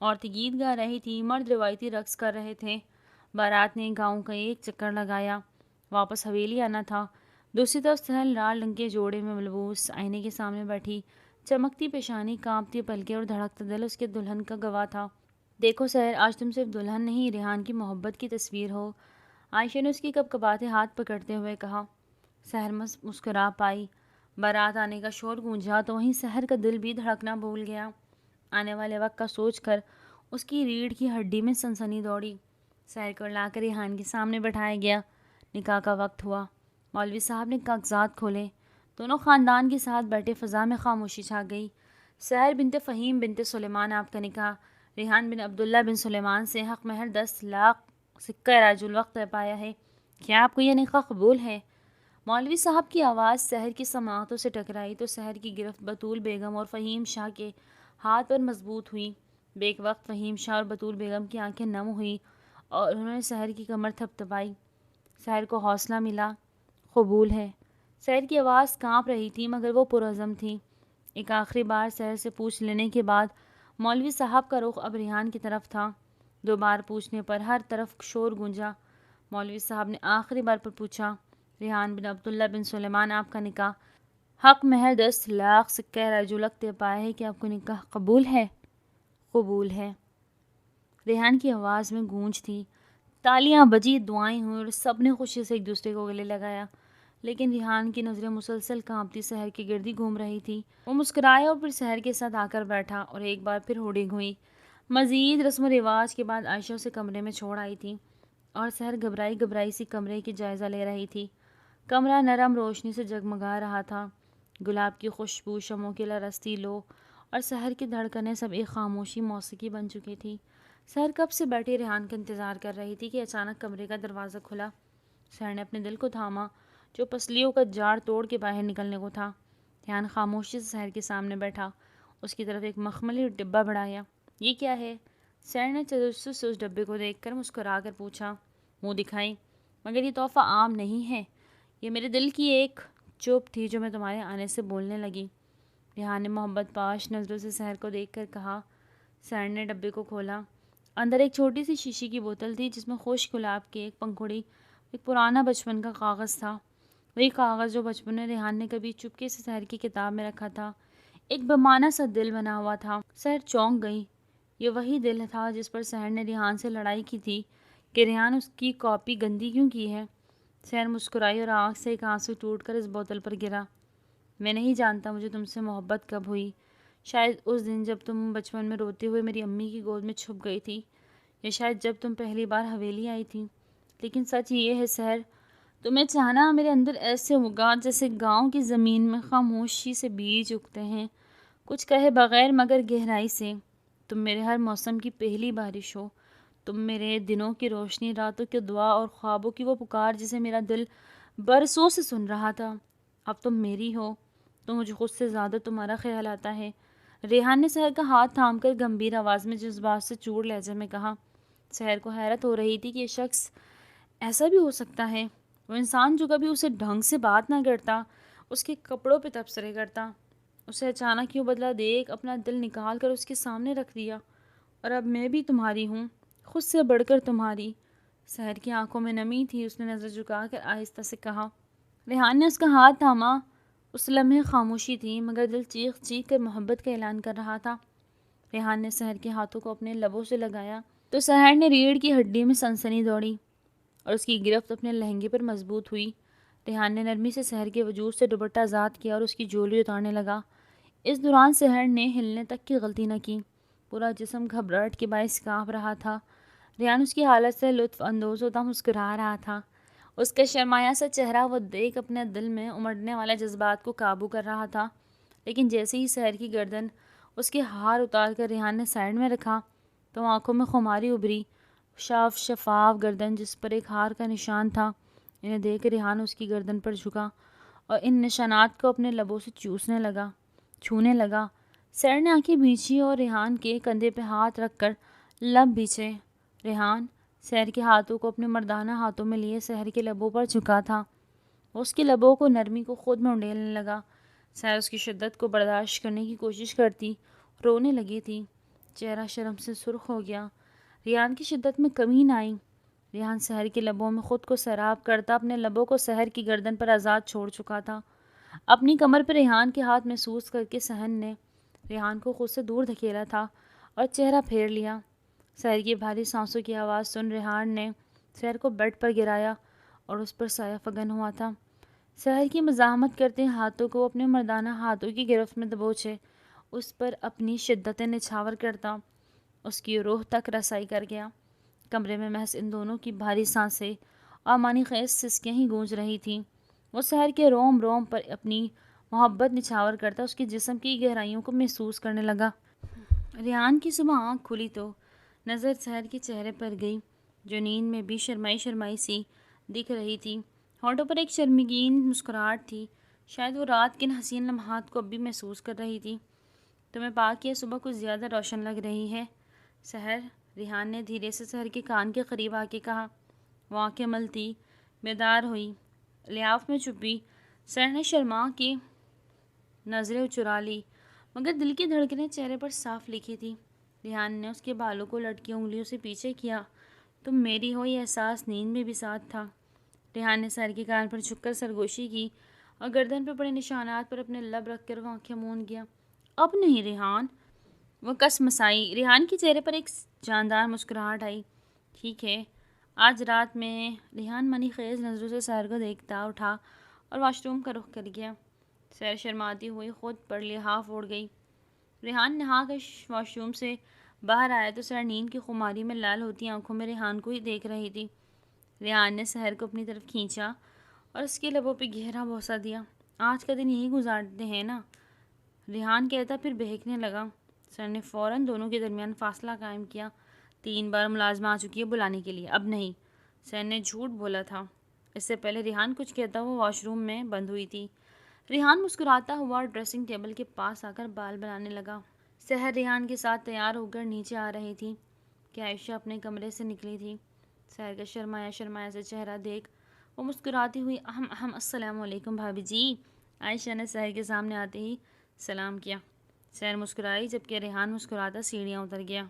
عورتیں گیت گا رہی تھی، مرد روایتی رقص کر رہے تھے۔ بارات نے گاؤں کا ایک چکر لگایا، واپس حویلی آنا تھا۔ دوسری طرف سحر لال رنگ کے جوڑے میں ملبوس آئینے کے سامنے بیٹھی، چمکتی پیشانی، کانپتی پلکیں اور دھڑکتا دل اس کے دلہن کا گواہ تھا۔ دیکھو سحر، آج تم صرف دلہن نہیں، ریحان کی محبت کی تصویر ہو، عائشہ نے اس کی کپکپاتے ہاتھ پکڑتے ہوئے کہا۔ سحر مسکرا پائی۔ بارات آنے کا شور گونجا تو وہیں سحر کا دل بھی دھڑکنا بھول گیا۔ آنے والے وقت کا سوچ کر اس کی ریڑھ کی ہڈی میں سنسنی دوڑی۔ سحر کو لا کر ریحان کے سامنے بٹھایا گیا۔ نکاح کا وقت ہوا۔ مولوی صاحب نے کاغذات کھولے۔ دونوں خاندان کے ساتھ بیٹھے، فضا میں خاموشی چھا گئی۔ سحر بنت فہیم بنت سلیمان آپ کا نکاح ریحان بن عبداللہ بن سلیمان سے حق مہر 10 لاکھ سکہ راج الوقت طے پایا ہے۔ کیا آپ کو یہ نکاح قبول ہے؟ مولوی صاحب کی آواز سحر کی سماعتوں سے ٹکرائی تو سحر کی گرفت بطول بیگم اور فہیم شاہ کے ہاتھ پر مضبوط ہوئی۔ بیک وقت فہیم شاہ اور بطول بیگم کی آنکھیں نم ہوئی اور انہوں نے سحر کی کمر تھپتھپائی۔ سحر کو حوصلہ ملا۔ قبول ہے۔ سحر کی آواز کانپ رہی تھی مگر وہ پرعزم تھی۔ ایک آخری بار سحر سے پوچھ لینے کے بعد مولوی صاحب کا رخ اب ریحان کی طرف تھا۔ 2 بار پوچھنے پر ہر طرف شور گونجا۔ مولوی صاحب نے آخری بار پر پوچھا، ریحان بن عبداللہ بن سلیمان آپ کا نکاح حق مہر 10 لاکھ سکہ راج الوقت طے پایا ہے کہ آپ کو نکاح قبول ہے؟ قبول ہے۔ ریحان کی آواز میں گونج تھی۔ تالیاں بجی، دعائیں ہوئیں اور سب نے خوشی سے ایک دوسرے کو گلے لگایا، لیکن ریحان کی نظریں مسلسل کانپتی سحر کے گرد ہی گھوم رہی تھی۔ وہ مسکرایا اور پھر سحر کے ساتھ آ کر بیٹھا اور ایک بار پھر ہوڑی ہوئی۔ مزید رسم و رواج کے بعد عائشہ اسے کمرے میں چھوڑ آئی تھی اور سحر گھبرائی گھبرائی سی کمرے کی جائزہ لے رہی تھی۔ کمرہ نرم روشنی سے جگمگا رہا تھا۔ گلاب کی خوشبو، شمعوں کی لرزتی لو اور سحر کی دھڑکنیں سب ایک خاموشی موسیقی بن چکی تھی۔ سحر کب سے بیٹھی ریحان کا انتظار کر رہی تھی کہ اچانک کمرے کا دروازہ کھلا۔ سحر نے اپنے دل کو تھاما جو پسلیوں کا جاڑ توڑ کے باہر نکلنے کو تھا۔ ریحان خاموشی سے سحر کے سامنے بیٹھا، اس کی طرف ایک مخملی ڈبہ بڑھایا۔ یہ کیا ہے؟ سحر نے تجسس سے اس ڈبے کو دیکھ کر مسکرا کر پوچھا۔ منہ دکھائی، مگر یہ تحفہ عام نہیں ہے، یہ میرے دل کی ایک چپ تھی جو میں تمہارے آنے سے بولنے لگی۔ ریحان نے محبت پاش نظروں سے سحر کو دیکھ کر کہا۔ سحر نے ڈبے کو کھولا۔ اندر ایک چھوٹی سی شیشے کی بوتل تھی جس میں خشک گلاب کی ایک پنکھڑی، ایک پرانا بچپن کا کاغذ تھا، وہی کاغذ جو بچپن میں ریحان نے کبھی چپکے سے سحر کی کتاب میں رکھا تھا۔ ایک بمانہ سا دل بنا ہوا تھا۔ سحر چونک گئی۔ یہ وہی دل تھا جس پر سحر نے ریحان سے لڑائی کی تھی کہ ریحان اس کی کاپی گندی کیوں کی ہے۔ سحر مسکرائی اور آنکھ سے ایک آنسو ٹوٹ کر اس بوتل پر گرا۔ میں نہیں جانتا مجھے تم سے محبت کب ہوئی، شاید اس دن جب تم بچپن میں روتے ہوئے میری امی کی گود میں چھپ گئی تھی، یا شاید جب تم پہلی بار حویلی آئی تھی۔ لیکن سچ یہ ہے سحر، تمہیں چاہنا میرے اندر ایسے اگا جیسے گاؤں کی زمین میں خاموشی سے بیج اگتے ہیں، کچھ کہے بغیر مگر گہرائی سے۔ تم میرے ہر موسم کی پہلی بارش ہو، تم میرے دنوں کی روشنی، راتوں کی دعا اور خوابوں کی وہ پکار جسے میرا دل برسوں سے سن رہا تھا۔ اب تم میری ہو تو مجھے خود سے زیادہ تمہارا خیال آتا ہے۔ ریحان نے سحر کا ہاتھ تھام کر گمبھیر آواز میں جذبات سے چور لہجے میں کہا۔ سحر کو حیرت ہو رہی تھی کہ یہ شخص ایسا بھی ہو سکتا ہے، وہ انسان جو کبھی اسے ڈھنگ سے بات نہ کرتا، اس کے کپڑوں پہ تبصرے کرتا، اسے اچانک کیوں بدلا دیکھ اپنا دل نکال کر اس کے سامنے رکھ دیا۔ اور اب میں بھی تمہاری ہوں، خود سے بڑھ کر تمہاری۔ سحر کی آنکھوں میں نمی تھی، اس نے نظر جھکا کر آہستہ سے کہا۔ ریحان نے اس کا ہاتھ تھاما۔ اس لمحے خاموشی تھی مگر دل چیخ چیخ کر محبت کا اعلان کر رہا تھا۔ ریحان نے سحر کے ہاتھوں کو اپنے لبوں سے لگایا تو سحر نے ریڑھ کی ہڈی میں سنسنی دوڑی اور اس کی گرفت اپنے لہنگے پر مضبوط ہوئی۔ ریحان نے نرمی سے سحر کے وجود سے دوپٹہ آزاد کیا اور اس کی جولی اتارنے لگا۔ اس دوران سحر نے ہلنے تک کی غلطی نہ کی۔ پورا جسم گھبراہٹ کے باعث کانپ رہا تھا۔ ریحان اس کی حالت سے لطف اندوز ہوتا مسکرا رہا تھا۔ اس کا شرمایا سا چہرہ وہ دیکھ اپنے دل میں امڑنے والے جذبات کو قابو کر رہا تھا، لیکن جیسے ہی سحر کی گردن اس کے ہار اتار کر ریحان نے سائڈ میں رکھا تو آنکھوں میں خماری ابھری، شفاف گردن جس پر ایک ہار کا نشان تھا۔ انہیں دیکھ کر ریحان اس کی گردن پر جھکا اور ان نشانات کو اپنے لبوں سے چھونے لگا۔ سحر نے آنکھیں بھیجی اور ریحان کے کندھے پہ ہاتھ رکھ کر لب بھیچے۔ ریحان سحر کے ہاتھوں کو اپنے مردانہ ہاتھوں میں لیے سحر کے لبوں پر جھکا تھا۔ اس کے لبوں کو نرمی کو خود میں انڈیلنے لگا۔ سحر اس کی شدت کو برداشت کرنے کی کوشش کرتی رونے لگی تھی۔ چہرہ شرم سے سرخ ہو گیا۔ ریحان کی شدت میں کمی نہ آئی۔ ریحان سحر کے لبوں میں خود کو سیراب کرتا اپنے لبوں کو سحر کی گردن پر آزاد چھوڑ چکا تھا۔ اپنی کمر پر ریحان کے ہاتھ محسوس کر کے سحر نے ریحان کو خود سے دور دھکیلا تھا اور چہرہ پھیر لیا۔ سحر کی بھاری سانسوں کی آواز سن ریحان نے سحر کو بیڈ پر گرایا اور اس پر سایہ فگن ہوا تھا۔ سحر کی مزاحمت کرتے ہاتھوں کو اپنے مردانہ ہاتھوں کی گرفت میں دبوچے اس پر اپنی شدت نچھاور کرتا اس کی روح تک رسائی کر گیا۔ کمرے میں محض ان دونوں کی بھاری سانسیں اور معنی خیز سسکیاں ہی گونج رہی تھیں۔ وہ سحر کے روم روم پر اپنی محبت نچھاور کرتا اس کے جسم کی گہرائیوں کو محسوس کرنے لگا۔ ریحان کی صبح آنکھ کھلی تو نظر سحر کے چہرے پر گئی جو نیند میں بھی شرمائی سی دکھ رہی تھی۔ ہونٹوں پر ایک شرمگین مسکراہٹ تھی، شاید وہ رات کے ان حسین لمحات کو اب بھی محسوس کر رہی تھی۔ تمہیں پاک یہ صبح کچھ زیادہ روشن لگ رہی ہے سحر، ریحان نے دھیرے سے سحر کے کان کے قریب آ کے کہا۔ وہ آنکھیں ملتی بیدار ہوئی، لیاف میں چھپی۔ سحر نے شرما کے نظریں چرا لی مگر دل کی دھڑکنیں چہرے پر صاف لکھی تھی۔ ریحان نے اس کے بالوں کو لٹکی انگلیوں سے پیچھے کیا۔ تم میری ہو یہ احساس نیند میں بھی ساتھ تھا۔ ریحان نے سحر کے کان پر جھک کر سرگوشی کی اور گردن پہ پڑے نشانات پر اپنے لب رکھ کر وہ آنکھیں موند گیا۔ اب نہیں ریحان، وہ کس مسائی۔ ریحان کے چہرے پر ایک جاندار مسکراہٹ آئی۔ ٹھیک ہے، آج رات میں۔ ریحان منی خیز نظروں سے سحر کو دیکھتا اٹھا اور واش روم کا رخ کر گیا۔ سحر شرماتی ہوئی خود پر لحاف اوڑھ گئی۔ ریحان نہا کر واش روم سے باہر آیا تو سحر نیند کی خماری میں لال ہوتی آنکھوں میں ریحان کو ہی دیکھ رہی تھی۔ ریحان نے سحر کو اپنی طرف کھینچا اور اس کے لبوں پہ گہرا بوسہ دیا۔ آج کا دن یہی گزارتے ہیں نا، ریحان کہتا پھر بہکنے لگا۔ سحر نے فوراً دونوں کے درمیان فاصلہ قائم کیا۔ 3 بار ملازمہ آ چکی ہے بلانے کے لیے، اب نہیں۔ سحر نے جھوٹ بولا تھا۔ اس سے پہلے ریحان کچھ کہتا وہ واش روم میں بند ہوئی تھی۔ ریحان مسکراتا ہوا ڈریسنگ ٹیبل کے پاس آ کر بال بنانے لگا۔ سحر ریحان کے ساتھ تیار ہو کر نیچے آ رہی تھی کہ عائشہ اپنے کمرے سے نکلی تھی۔ سحر کا شرمایا سے چہرہ دیکھ وہ مسکراتی ہوئی السلام علیکم بھابھی جی۔ عائشہ نے سحر کے سامنے آتے ہی سلام کیا۔ سحر مسکرائی جبکہ ریحان مسکراتا سیڑھیاں اتر گیا۔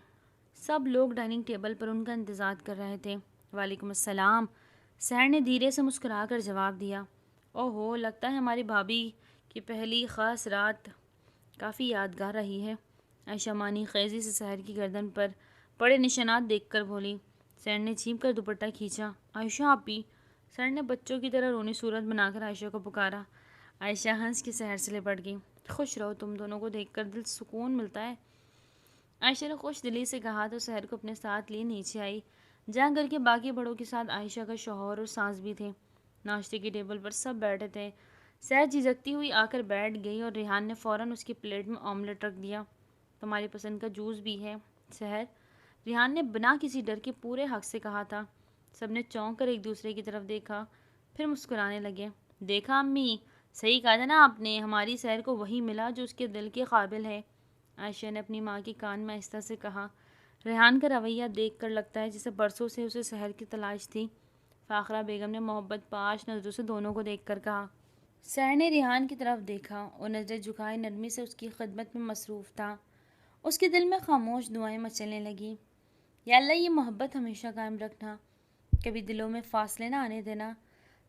سب لوگ ڈائننگ ٹیبل پر ان کا انتظار کر رہے تھے۔ وعلیکم السلام، سحر نے دھیرے سے مسکرا کر جواب دیا۔ اوہو، لگتا ہے ہماری بھابھی کی پہلی خاص رات کافی یادگار رہی ہے۔ عائشہ معنی خیزی سے سحر کی گردن پر پڑے نشانات دیکھ کر بولی۔ سحر نے چھینپ کر دوپٹہ کھینچا۔ عائشہ آپی، سحر نے بچوں کی طرح رونی صورت بنا کر عائشہ کو پکارا۔ عائشہ ہنس کے سحر سے لپٹ گئی۔ خوش رہو، تم دونوں کو دیکھ کر دل سکون ملتا ہے، عائشہ نے خوش دلی سے کہا تو سحر کو اپنے ساتھ لیے نیچے آئی، جہاں گھر کے باقی بڑوں کے ساتھ عائشہ کا شوہر اور ساس بھی تھے۔ ناشتے کی ٹیبل پر سب بیٹھے تھے۔ سحر جھجکتی ہوئی آ کر بیٹھ گئی اور ریحان نے فوراً اس کی پلیٹ میں آملیٹ رکھ دیا۔ تمہاری پسند کا جوس بھی ہے سحر، ریحان نے بنا کسی ڈر کے پورے حق سے کہا تھا۔ سب نے چونک کر ایک دوسرے کی طرف دیکھا، پھر مسکرانے لگے۔ دیکھا امی، صحیح کہا تھا نا آپ نے، ہماری سحر کو وہی ملا جو اس کے دل کے قابل ہے، عائشہ نے اپنی ماں کے کان میں آہستہ سے کہا۔ ریحان کا رویہ دیکھ کر لگتا ہے جسے برسوں سے اسے سحر کی تلاش تھی، فاخرہ بیگم نے محبت پاش نظروں سے دونوں کو دیکھ کر کہا۔ سحر نے ریحان کی طرف دیکھا اور نظریں جھکائے نرمی سے اس کی خدمت میں مصروف تھا۔ اس کے دل میں خاموش دعائیں مچلنے لگیں، یا اللہ یہ محبت ہمیشہ قائم رکھنا، کبھی دلوں میں فاصلے نہ آنے دینا۔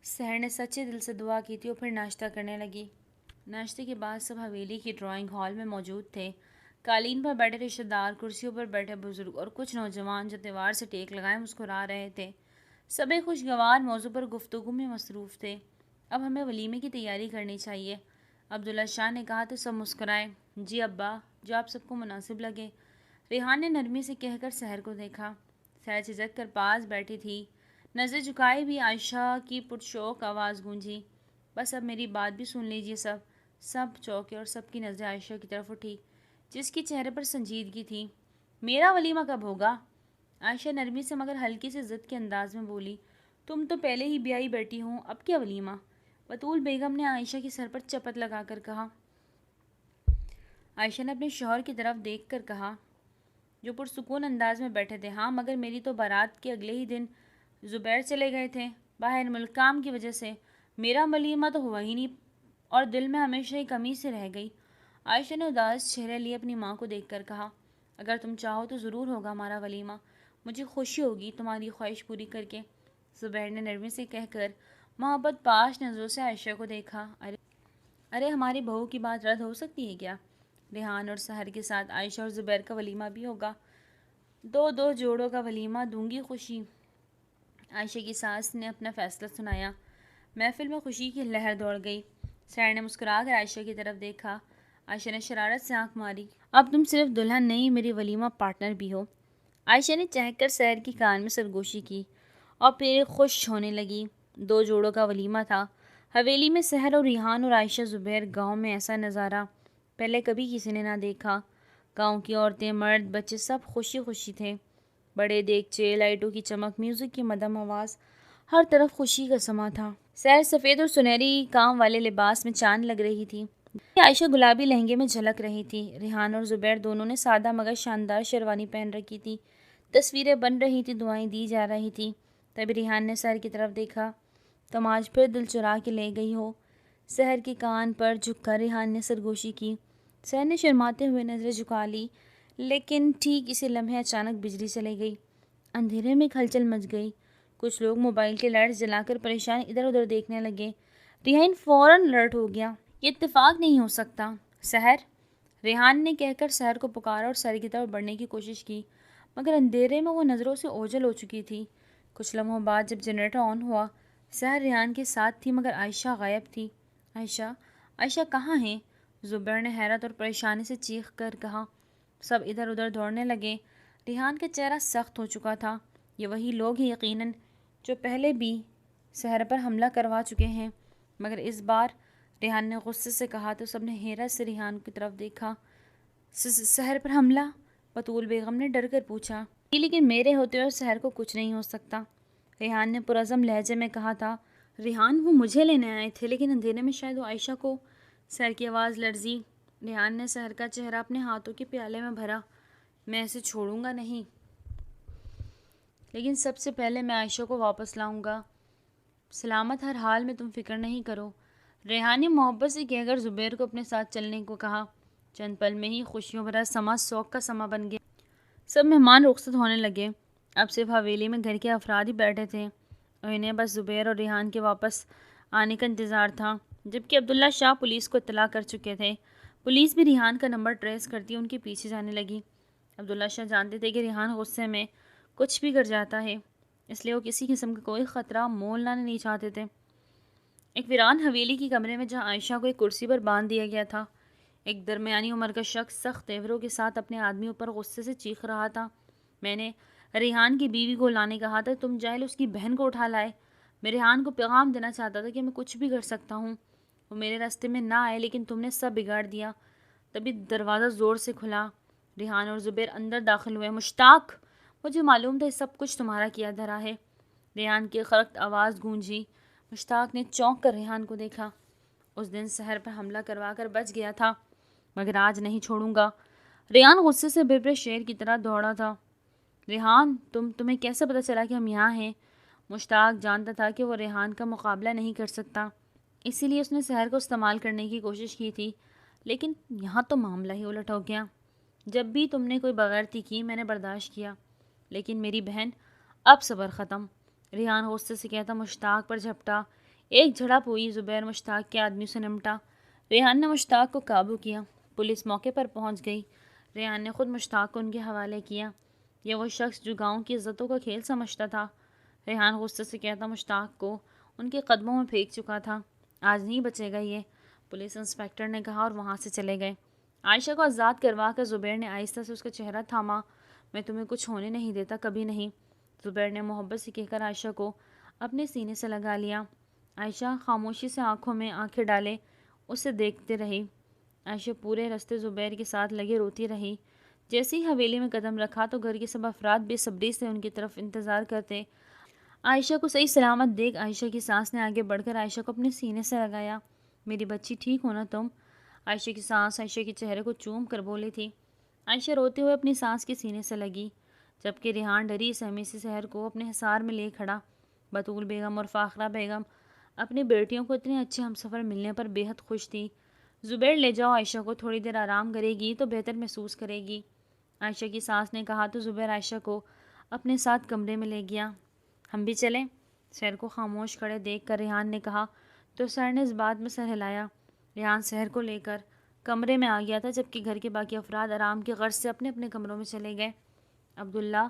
سحر نے سچے دل سے دعا کی تھی اور پھر ناشتہ کرنے لگی۔ ناشتے کے بعد سب حویلی کی ڈرائنگ ہال میں موجود تھے۔ قالین پر بیٹھے رشتہ دار، کرسیوں پر بیٹھے بزرگ اور کچھ نوجوان جو دیوار سے ٹیک لگائے مسکرا رہے تھے۔ سب ایک خوشگوار موضوع پر گفتگو میں مصروف تھے۔ اب ہمیں ولیمے کی تیاری کرنی چاہیے، عبداللہ شاہ نے کہا تو سب مسکرائے۔ جی ابا، جو آپ سب کو مناسب لگے، ریحان نے نرمی سے کہہ کر سحر کو دیکھا۔ سحر جھجک کر پاس بیٹھی تھی، نظر جھکائے بھی عائشہ کی پرشوق آواز گونجی، بس اب میری بات بھی سن لیجیے سب چوکے اور سب کی نظریں عائشہ کی طرف اٹھی جس کے چہرے پر سنجیدگی تھی۔ میرا ولیمہ کب ہوگا؟ عائشہ نرمی سے مگر ہلکی سے ضد کے انداز میں بولی، تم تو پہلے ہی بیائی بیٹھی ہوں، اب کیا ولیمہ؟ بطول بیگم نے عائشہ کے سر پر چپت لگا کر کہا۔ عائشہ نے اپنے شوہر کی طرف دیکھ کر کہا جو پرسکون انداز میں بیٹھے تھے، ہاں مگر میری تو بارات کے اگلے ہی دن زبیر چلے گئے تھے باہر ملک کام کی وجہ سے، میرا ولیمہ تو ہوا ہی نہیں اور دل میں ہمیشہ ہی کمی سے رہ گئی۔ عائشہ نے اداس چہرے لیے اپنی ماں کو دیکھ کر کہا، اگر تم چاہو تو ضرور ہوگا ہمارا ولیمہ، مجھے خوشی ہوگی تمہاری خواہش پوری کر کے۔ زبیر نے نرمی سے کہہ کر محبت پاش نظروں سے عائشہ کو دیکھا۔ ارے ہماری بہو کی بات رد ہو سکتی ہے کیا؟ ریحان اور سحر کے ساتھ عائشہ اور زبیر کا ولیمہ بھی ہوگا، دو جوڑوں کا ولیمہ، دوں گی خوشی۔ عائشہ کی ساس نے اپنا فیصلہ سنایا۔ محفل میں خوشی کی لہر دوڑ گئی۔ سحر نے مسکرا کر عائشہ کی طرف دیکھا۔ عائشہ نے شرارت سے آنکھ ماری، اب تم صرف دلہن نہیں میری ولیمہ پارٹنر بھی ہو۔ عائشہ نے چہک کر سحر کی کان میں سرگوشی کی اور پھر خوش ہونے لگی۔ 2 جوڑوں کا ولیمہ تھا۔ حویلی میں سحر اور ریحان اور عائشہ زبیر، گاؤں میں ایسا نظارہ پہلے کبھی کسی نے نہ دیکھا۔ گاؤں کی عورتیں، مرد، بچے سب خوشی خوشی تھے۔ بڑے دیگچے، لائٹوں کی چمک، میوزک کی مدھم آواز، ہر طرف خوشی کا سما تھا۔ سحر سفید اور سنہری کام والے لباس میں چاند لگ رہی تھی، عائشہ گلابی لہنگے میں جھلک رہی تھی۔ ریحان اور زبیر دونوں نے سادہ مگر شاندار شیروانی پہن رکھی تھی۔ تصویریں بن رہی تھی، دعائیں دی جا رہی تھی۔ تبھی ریحان نے سحر کی طرف دیکھا، تم آج پھر دل چرا کے لے گئی ہو۔ سحر کے کان پر جھک کر ریحان نے سرگوشی کی۔ سحر نے شرماتے ہوئے نظریں جھکا لی، لیکن ٹھیک اسی لمحے اچانک بجلی چلی گئی۔ اندھیرے میں ہلچل مچ گئی۔ کچھ لوگ موبائل کے لائٹس جلا کر پریشان ادھر ادھر دیکھنے لگے۔ ریحان فوراً الرٹ ہو گیا، یہ اتفاق نہیں ہو سکتا۔ سحر، ریحان نے کہہ کر سحر کو پکارا اور سحر کی طرف بڑھنے کی کوشش کی، مگر اندھیرے میں وہ نظروں سے اوجھل ہو چکی تھی۔ کچھ لمحوں بعد جب جنریٹر آن ہوا، سحر ریحان کے ساتھ تھی مگر عائشہ غائب تھی۔ عائشہ کہاں ہیں؟ زبیر نے حیرت اور پریشانی سے چیخ کر کہا۔ سب ادھر ادھر دوڑنے لگے۔ ریحان کا چہرہ سخت ہو چکا تھا۔ یہ وہی لوگ ہیں یقیناً جو پہلے بھی سحر پر حملہ کروا چکے ہیں، مگر اس بار، ریحان نے غصے سے کہا تو سب نے حیرت سے ریحان کی طرف دیکھا۔ سحر پر حملہ؟ بطول بیگم نے ڈر کر پوچھا۔ لیکن میرے ہوتے ہوئے سحر کو کچھ نہیں ہو سکتا، ریحان نے پرعزم لہجے میں کہا تھا۔ ریحان، وہ مجھے لینے آئے تھے لیکن اندھیرے میں شاید وہ عائشہ کو۔ سحر کی آواز لرزی۔ ریحان نے سحر کا چہرہ اپنے ہاتھوں کے پیالے میں بھرا۔ میں اسے چھوڑوں گا نہیں، لیکن سب سے پہلے میں عائشہ کو واپس لاؤں گا، سلامت ہر حال میں، تم فکر نہیں کرو۔ ریحان نے محبت سے کہہ کر زبیر کو اپنے ساتھ چلنے کو کہا۔ چند پل میں ہی خوشیوں بھرا سما سوگ کا سما بن گیا۔ سب مہمان رخصت ہونے لگے۔ اب صرف حویلی میں گھر کے افراد ہی بیٹھے تھے اور انہیں بس زبیر اور ریحان کے واپس آنے کا انتظار تھا، جبکہ عبداللہ شاہ پولیس کو اطلاع کر چکے تھے۔ پولیس بھی ریحان کا نمبر ٹریس کرتی ان کے پیچھے جانے لگی۔ عبداللہ شاہ جانتے تھے کہ ریحان غصے میں کچھ بھی کر جاتا ہے، اس لیے وہ کسی قسم کا کوئی خطرہ مول لانا نہیں چاہتے تھے۔ ایک ویران حویلی کی کمرے میں جہاں عائشہ کو ایک کرسی پر باندھ دیا گیا تھا، ایک درمیانی عمر کا شخص سخت تیوروں کے ساتھ اپنے آدمیوں پر غصے سے چیخ رہا تھا۔ میں نے ریحان کی بیوی کو لانے کہا تھا، تم جاہل اس کی بہن کو اٹھا لائے۔ میں ریحان کو پیغام دینا چاہتا تھا کہ میں کچھ بھی کر سکتا ہوں، وہ میرے راستے میں نہ آئے، لیکن تم نے سب بگاڑ دیا۔ تبھی دروازہ زور سے کھلا۔ ریحان اور زبیر اندر داخل ہوئے۔ مشتاق، مجھے معلوم تھا یہ سب کچھ تمہارا کیا دھرا ہے، ریحان کی خرخت آواز گونجی۔ مشتاق نے چونک کر ریحان کو دیکھا۔ اس دن سحر پر حملہ کروا کر بچ گیا تھا، مگر آج نہیں چھوڑوں گا۔ ریحان غصے سے بھرے شیر کی طرح دوڑا تھا۔ ریحان، تمہیں کیسے پتہ چلا کہ ہم یہاں ہیں؟ مشتاق جانتا تھا کہ وہ ریحان کا مقابلہ نہیں کر سکتا، اسی لیے اس نے سحر کو استعمال کرنے کی کوشش کی تھی، لیکن یہاں تو معاملہ ہی الٹ ہو گیا۔ جب بھی تم نے کوئی بغیرتی کی میں نے برداشت کیا، لیکن میری بہن، اب صبر ختم۔ ریحان غصے سے کہتا مشتاق پر جھپٹا۔ ایک جھڑپ ہوئی، زبیر مشتاق کے آدمی سے نمٹا۔ ریحان نے مشتاق کو قابو کیا۔ پولیس موقع پر پہنچ گئی۔ ریحان نے خود مشتاق کو ان کے حوالے کیا۔ یہ وہ شخص جو گاؤں کی عزتوں کا کھیل سمجھتا تھا، ریحان غصے سے کہتا مشتاق کو ان کے قدموں میں پھینک چکا تھا، آج نہیں بچے گا یہ، پولیس انسپکٹر نے کہا اور وہاں سے چلے گئے۔ عائشہ کو آزاد کروا کر زبیر نے آہستہ سے اس کا چہرہ تھاما۔ میں تمہیں کچھ ہونے نہیں دیتا، کبھی نہیں۔ زبیر نے محبت سے کہہ کر عائشہ کو اپنے سینے سے لگا لیا۔ عائشہ خاموشی سے آنکھوں میں آنکھیں ڈالے اسے دیکھتے رہی۔ عائشہ پورے راستے زبیر کے ساتھ لگے روتی رہی۔ جیسے ہی حویلی میں قدم رکھا تو گھر کے سب افراد بے صبری سے ان کی طرف انتظار کرتے۔ عائشہ کو صحیح سلامت دیکھ عائشہ کی سانس نے آگے بڑھ کر عائشہ کو اپنے سینے سے لگایا۔ میری بچی ٹھیک ہو نا تم؟ عائشہ کی سانس عائشہ کے چہرے کو چوم کر بولی تھی۔ عائشہ روتے ہوئے اپنی سانس کے سینے سے لگی، جبکہ ریحان ڈری سہمی سے سحر کو اپنے حصار میں لے کھڑا۔ بطول بیگم اور فاخرہ بیگم اپنی بیٹیوں کو اتنے اچھے ہمسفر ملنے پر بے حد خوش تھی۔ زبیر لے جاؤ عائشہ کو، تھوڑی دیر آرام کرے گی تو بہتر محسوس کرے گی، عائشہ کی سانس نے کہا تو زبیر عائشہ کو اپنے ساتھ کمرے میں لے گیا۔ ہم بھی چلیں؟ سحر کو خاموش کھڑے دیکھ کر ریحان نے کہا تو سحر نے اس بات میں سر ہلایا۔ ریحان سحر کو لے کر کمرے میں آ گیا تھا، جبکہ گھر کے باقی افراد آرام کی غرض سے اپنے اپنے کمروں میں چلے گئے۔ عبداللہ،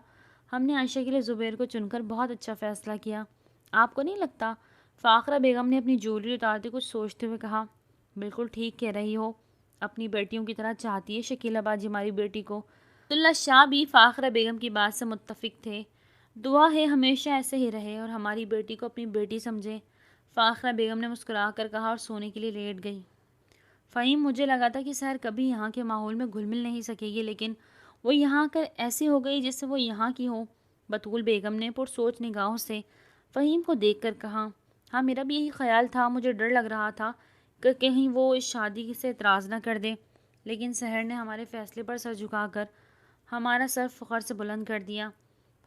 ہم نے عائشہ کے لیے زبیر کو چن کر بہت اچھا فیصلہ کیا، آپ کو نہیں لگتا؟ فاخرہ بیگم نے اپنی جویلری اتارتے کچھ سوچتے ہوئے کہا۔ بالکل ٹھیک کہہ رہی ہو، اپنی بیٹیوں کی طرح چاہتی ہے شکیلہ باجی ہماری بیٹی کو۔ عبداللہ شاہ بھی فاخرہ بیگم کی بات سے متفق تھے۔ دعا ہے ہمیشہ ایسے ہی رہے اور ہماری بیٹی کو اپنی بیٹی سمجھے، فاخرہ بیگم نے مسکرا کر کہا اور سونے کے لیے لیٹ گئی۔ فہیم، مجھے لگا تھا کہ سحر کبھی یہاں کے ماحول میں گھل مل نہیں سکے گی، لیکن وہ یہاں کر ایسی ہو گئی جس سے وہ یہاں کی ہو۔ بطول بیگم نے پرسوچ نگاہوں سے فہیم کو دیکھ کر کہا۔ ہاں، میرا بھی یہی خیال تھا، مجھے ڈر لگ رہا تھا کہ کہیں وہ اس شادی سے اعتراض نہ کر دے، لیکن سحر نے ہمارے فیصلے پر سر جھکا کر ہمارا سر فخر سے بلند کر دیا۔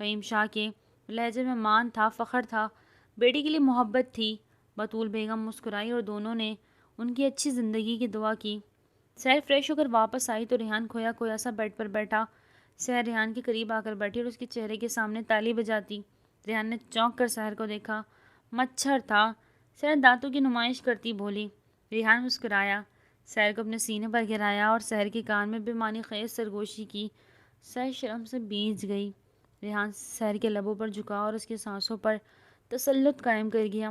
فہیم شاہ کے لہجے میں مان تھا، فخر تھا، بیٹی کے لیے محبت تھی۔ بطول بیگم مسکرائی اور دونوں نے ان کی اچھی زندگی کی دعا کی۔ سحر فریش ہو کر واپس آئی تو ریحان کھویا کھویا سا بیڈ پر بیٹھا۔ سحر ریحان کے قریب آ کر بیٹھی اور اس کے چہرے کے سامنے تالی بجاتی۔ ریحان نے چونک کر سحر کو دیکھا، مچھر تھا۔ سحر دانتوں کی نمائش کرتی بولی۔ ریحان مسکرایا، سحر کو اپنے سینے پر گرایا اور سحر کے کان میں بے معنی خیز سرگوشی کی۔ سحر شرم سے بھیج گئی۔ ریحان سحر کے لبوں پر جھکا اور اس کی سانسوں پر تسلط قائم کر گیا۔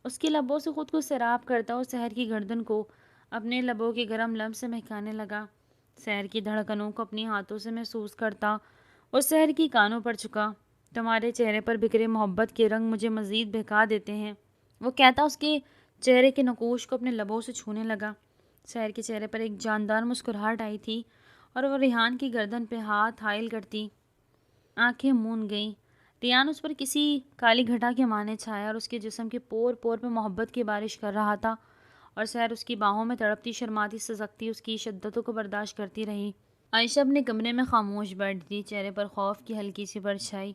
اس کے لبوں سے خود کو سیراب کرتا اور سحر کی گردن کو اپنے لبوں کے گرم لب سے مہکانے لگا۔ سحر کی دھڑکنوں کو اپنی ہاتھوں سے محسوس کرتا اور سحر کی کانوں پر جھکا۔ تمہارے چہرے پر بکھرے محبت کے رنگ مجھے مزید بہکا دیتے ہیں، وہ کہتا اس کے چہرے کے نقوش کو اپنے لبوں سے چھونے لگا۔ سحر کے چہرے پر ایک جاندار مسکراہٹ آئی تھی اور وہ ریحان کی گردن پہ ہاتھ حائل کرتی آنکھیں موند گئیں۔ ریحان اس پر کسی کالی گھٹا کے معنی چھایا اور اس کے جسم کے پور پور پہ محبت کی بارش کر رہا تھا، اور سحر اس کی باہوں میں تڑپتی شرماتی سزکتی اس کی شدتوں کو برداشت کرتی رہی۔ عائشہ اپنے کمرے میں خاموش بیٹھی تھی، چہرے پر خوف کی ہلکی سی پرچھائی،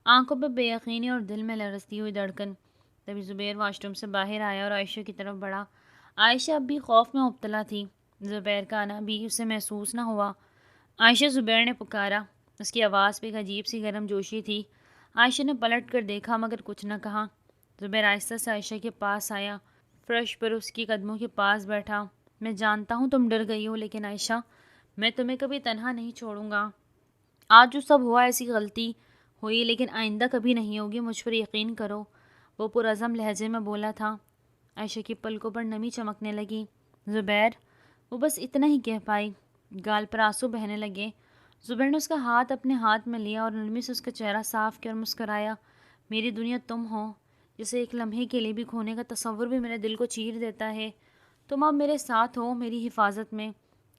آنکھوں پہ بے یقینی اور دل میں لرزتی ہوئی دھڑکن۔ تبھی زبیر واش روم سے باہر آیا اور عائشہ کی طرف بڑھا۔ عائشہ اب بھی خوف میں مبتلا تھی، زبیر کا آنا بھی اسے محسوس نہ ہوا۔ عائشہ، زبیر نے پکارا، اس کی آواز پہ ایک عجیب سی گرم جوشی تھی۔ عائشہ نے پلٹ کر دیکھا مگر کچھ نہ کہا۔ زبیر آہستہ سے عائشہ کے پاس آیا، فرش پر اس کی قدموں کے پاس بیٹھا۔ میں جانتا ہوں تم ڈر گئی ہو، لیکن عائشہ، میں تمہیں کبھی تنہا نہیں چھوڑوں گا۔ آج جو سب ہوا ایسی غلطی ہوئی، لیکن آئندہ کبھی نہیں ہوگی، مجھ پر یقین کرو، وہ پرعزم لہجے میں بولا تھا۔ عائشہ کی پلکوں پر نمی چمکنے لگی۔ زبیر، وہ بس اتنا ہی کہہ پائی، گال پر آنسو بہنے لگے۔ زبیر نے اس کا ہاتھ اپنے ہاتھ میں لیا اور نرمی سے اس کا چہرہ صاف کیا اور مسکرایا۔ میری دنیا تم ہو، جسے ایک لمحے کے لیے بھی کھونے کا تصور بھی میرے دل کو چیر دیتا ہے۔ تم اب میرے ساتھ ہو، میری حفاظت میں،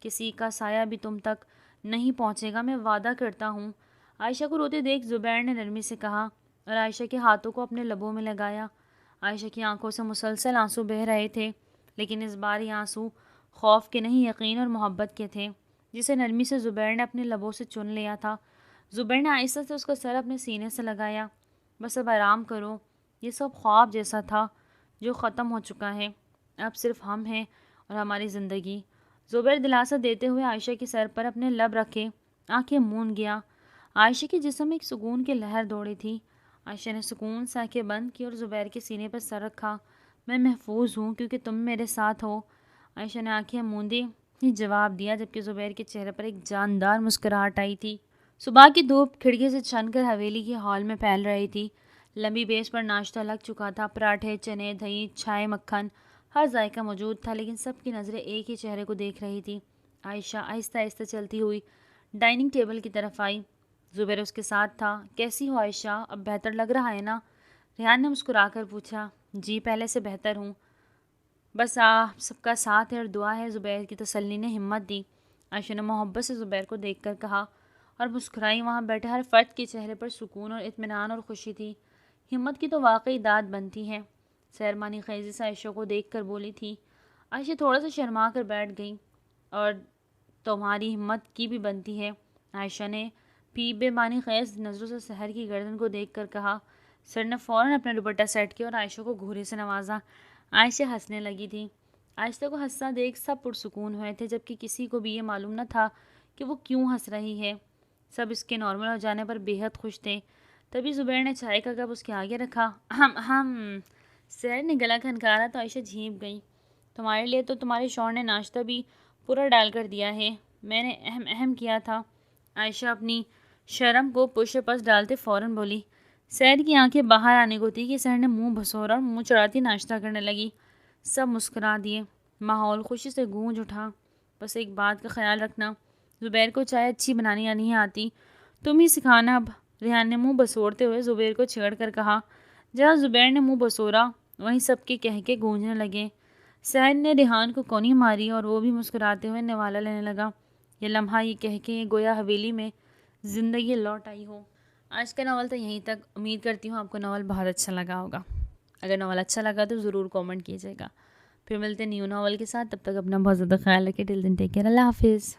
کسی کا سایہ بھی تم تک نہیں پہنچے گا، میں وعدہ کرتا ہوں۔ عائشہ کو روتے دیکھ زبیر نے نرمی سے کہا اور عائشہ کے ہاتھوں کو اپنے لبوں میں لگایا۔ عائشہ کی آنکھوں سے مسلسل آنسو بہہ رہے تھے، لیکن اس بار یہ آنسو خوف کے نہیں، یقین اور محبت کے تھے، جسے نرمی سے زبیر نے اپنے لبوں سے چن لیا تھا۔ زبیر نے آہستہ سے اس کا سر اپنے سینے سے لگایا۔ بس اب آرام کرو، یہ سب خواب جیسا تھا جو ختم ہو چکا ہے، اب صرف ہم ہیں اور ہماری زندگی۔ زبیر دلاسا دیتے ہوئے عائشہ کے سر پر اپنے لب رکھے آنکھیں موند گیا۔ عائشہ کے جسم میں ایک سکون کی لہر دوڑی تھی۔ عائشہ نے سکون سے آنکھیں بند کی اور زبیر کے سینے پر سر رکھا۔ میں محفوظ ہوں کیونکہ تم میرے ساتھ ہو، عائشہ نے آنکھیں موندی ہی جواب دیا، جبکہ زبیر کے چہرے پر ایک جاندار مسکراہٹ آئی تھی۔ صبح کی دھوپ کھڑکی سے چھن کر حویلی کے ہال میں پھیل رہی تھی۔ لمبی بیس پر ناشتہ لگ چکا تھا، پراٹھے، چنے، دہی، چھائے، مکھن، ہر ذائقہ موجود تھا، لیکن سب کی نظریں ایک ہی چہرے کو دیکھ رہی تھی۔ عائشہ آہستہ آہستہ چلتی ہوئی ڈائننگ ٹیبل کی طرف آئی۔ زبیر اس کے ساتھ تھا۔ کیسی ہو عائشہ، اب بہتر لگ رہا ہے نا؟ ریحان نے مسکرا کر پوچھا۔ جی پہلے سے بہتر ہوں، بس آپ سب کا ساتھ ہے اور دعا ہے، زبیر کی تسلی نے ہمت دی۔ عائشہ نے محبت سے زبیر کو دیکھ کر کہا اور مسکرائی۔ وہاں بیٹھے ہر فرد کے چہرے پر سکون اور اطمینان اور خوشی تھی۔ ہمت کی تو واقعی داد بنتی ہے۔ سحرمانی خیزی سے عائشہ کو دیکھ کر بولی تھی۔ عائشہ تھوڑا سا شرما کر بیٹھ گئی۔ اور تمہاری ہمت کی بھی بنتی ہے، عائشہ نے پی بے معنی خیز نظروں سے سحر کی گردن کو دیکھ کر کہا۔ سر نے فوراً اپنا دوپٹہ سیٹ کیا اور عائشہ کو گھورے سے نوازا۔ عائشہ ہنسنے لگی تھی۔ عائشہ کو ہنسنا دیکھ سب پرسکون ہوئے تھے، جبکہ کسی کو بھی یہ معلوم نہ تھا کہ وہ کیوں ہنس رہی ہے۔ سب اس کے نارمل ہو جانے پر بے حد خوش تھے۔ تبھی زبیر نے چائے کا کپ اس کے آگے رکھا۔ سحر نے گلا کھنکارا تو عائشہ جھینپ گئی۔ تمہارے لیے تو تمہارے شوہر نے ناشتہ بھی پورا ڈال کر دیا ہے، میں نے اہم کیا تھا۔ عائشہ اپنی شرم کو پش پس ڈالتے فوراً بولی۔ سحر کی آنکھیں باہر آنے کو تھی کہ سحر نے منہ بھسورا اور منہ چڑھاتی ناشتہ کرنے لگی۔ سب مسکرا دیے۔ ماحول خوشی سے گونج اٹھا۔ بس ایک بات کا خیال رکھنا، زبیر کو چائے اچھی بنانی نہیں آتی، تم ہی سکھانا اب، ریحان نے منہ بسورتے ہوئے زبیر کو چھیڑ کر کہا۔ جہاں زبیر نے منہ بسورا وہیں سب کے کہکے گونجنے لگے۔ سحر نے ریحان کو کونی ماری اور وہ بھی مسکراتے ہوئے نوالا لینے لگا۔ یہ لمحہ یہ کہہ کے گویا حویلی میں زندگی لوٹ آئی ہو۔ آج کا ناول تو یہیں تک۔ امید کرتی ہوں آپ کو ناول بہت اچھا لگا ہوگا۔ اگر ناول اچھا لگا تو ضرور کامنٹ کیجیے گا۔ پھر ملتے ہیں نیو ناول کے ساتھ، تب تک اپنا بہت زیادہ خیال رکھیں۔ ٹل دین ٹیک کیئر، اللہ حافظ۔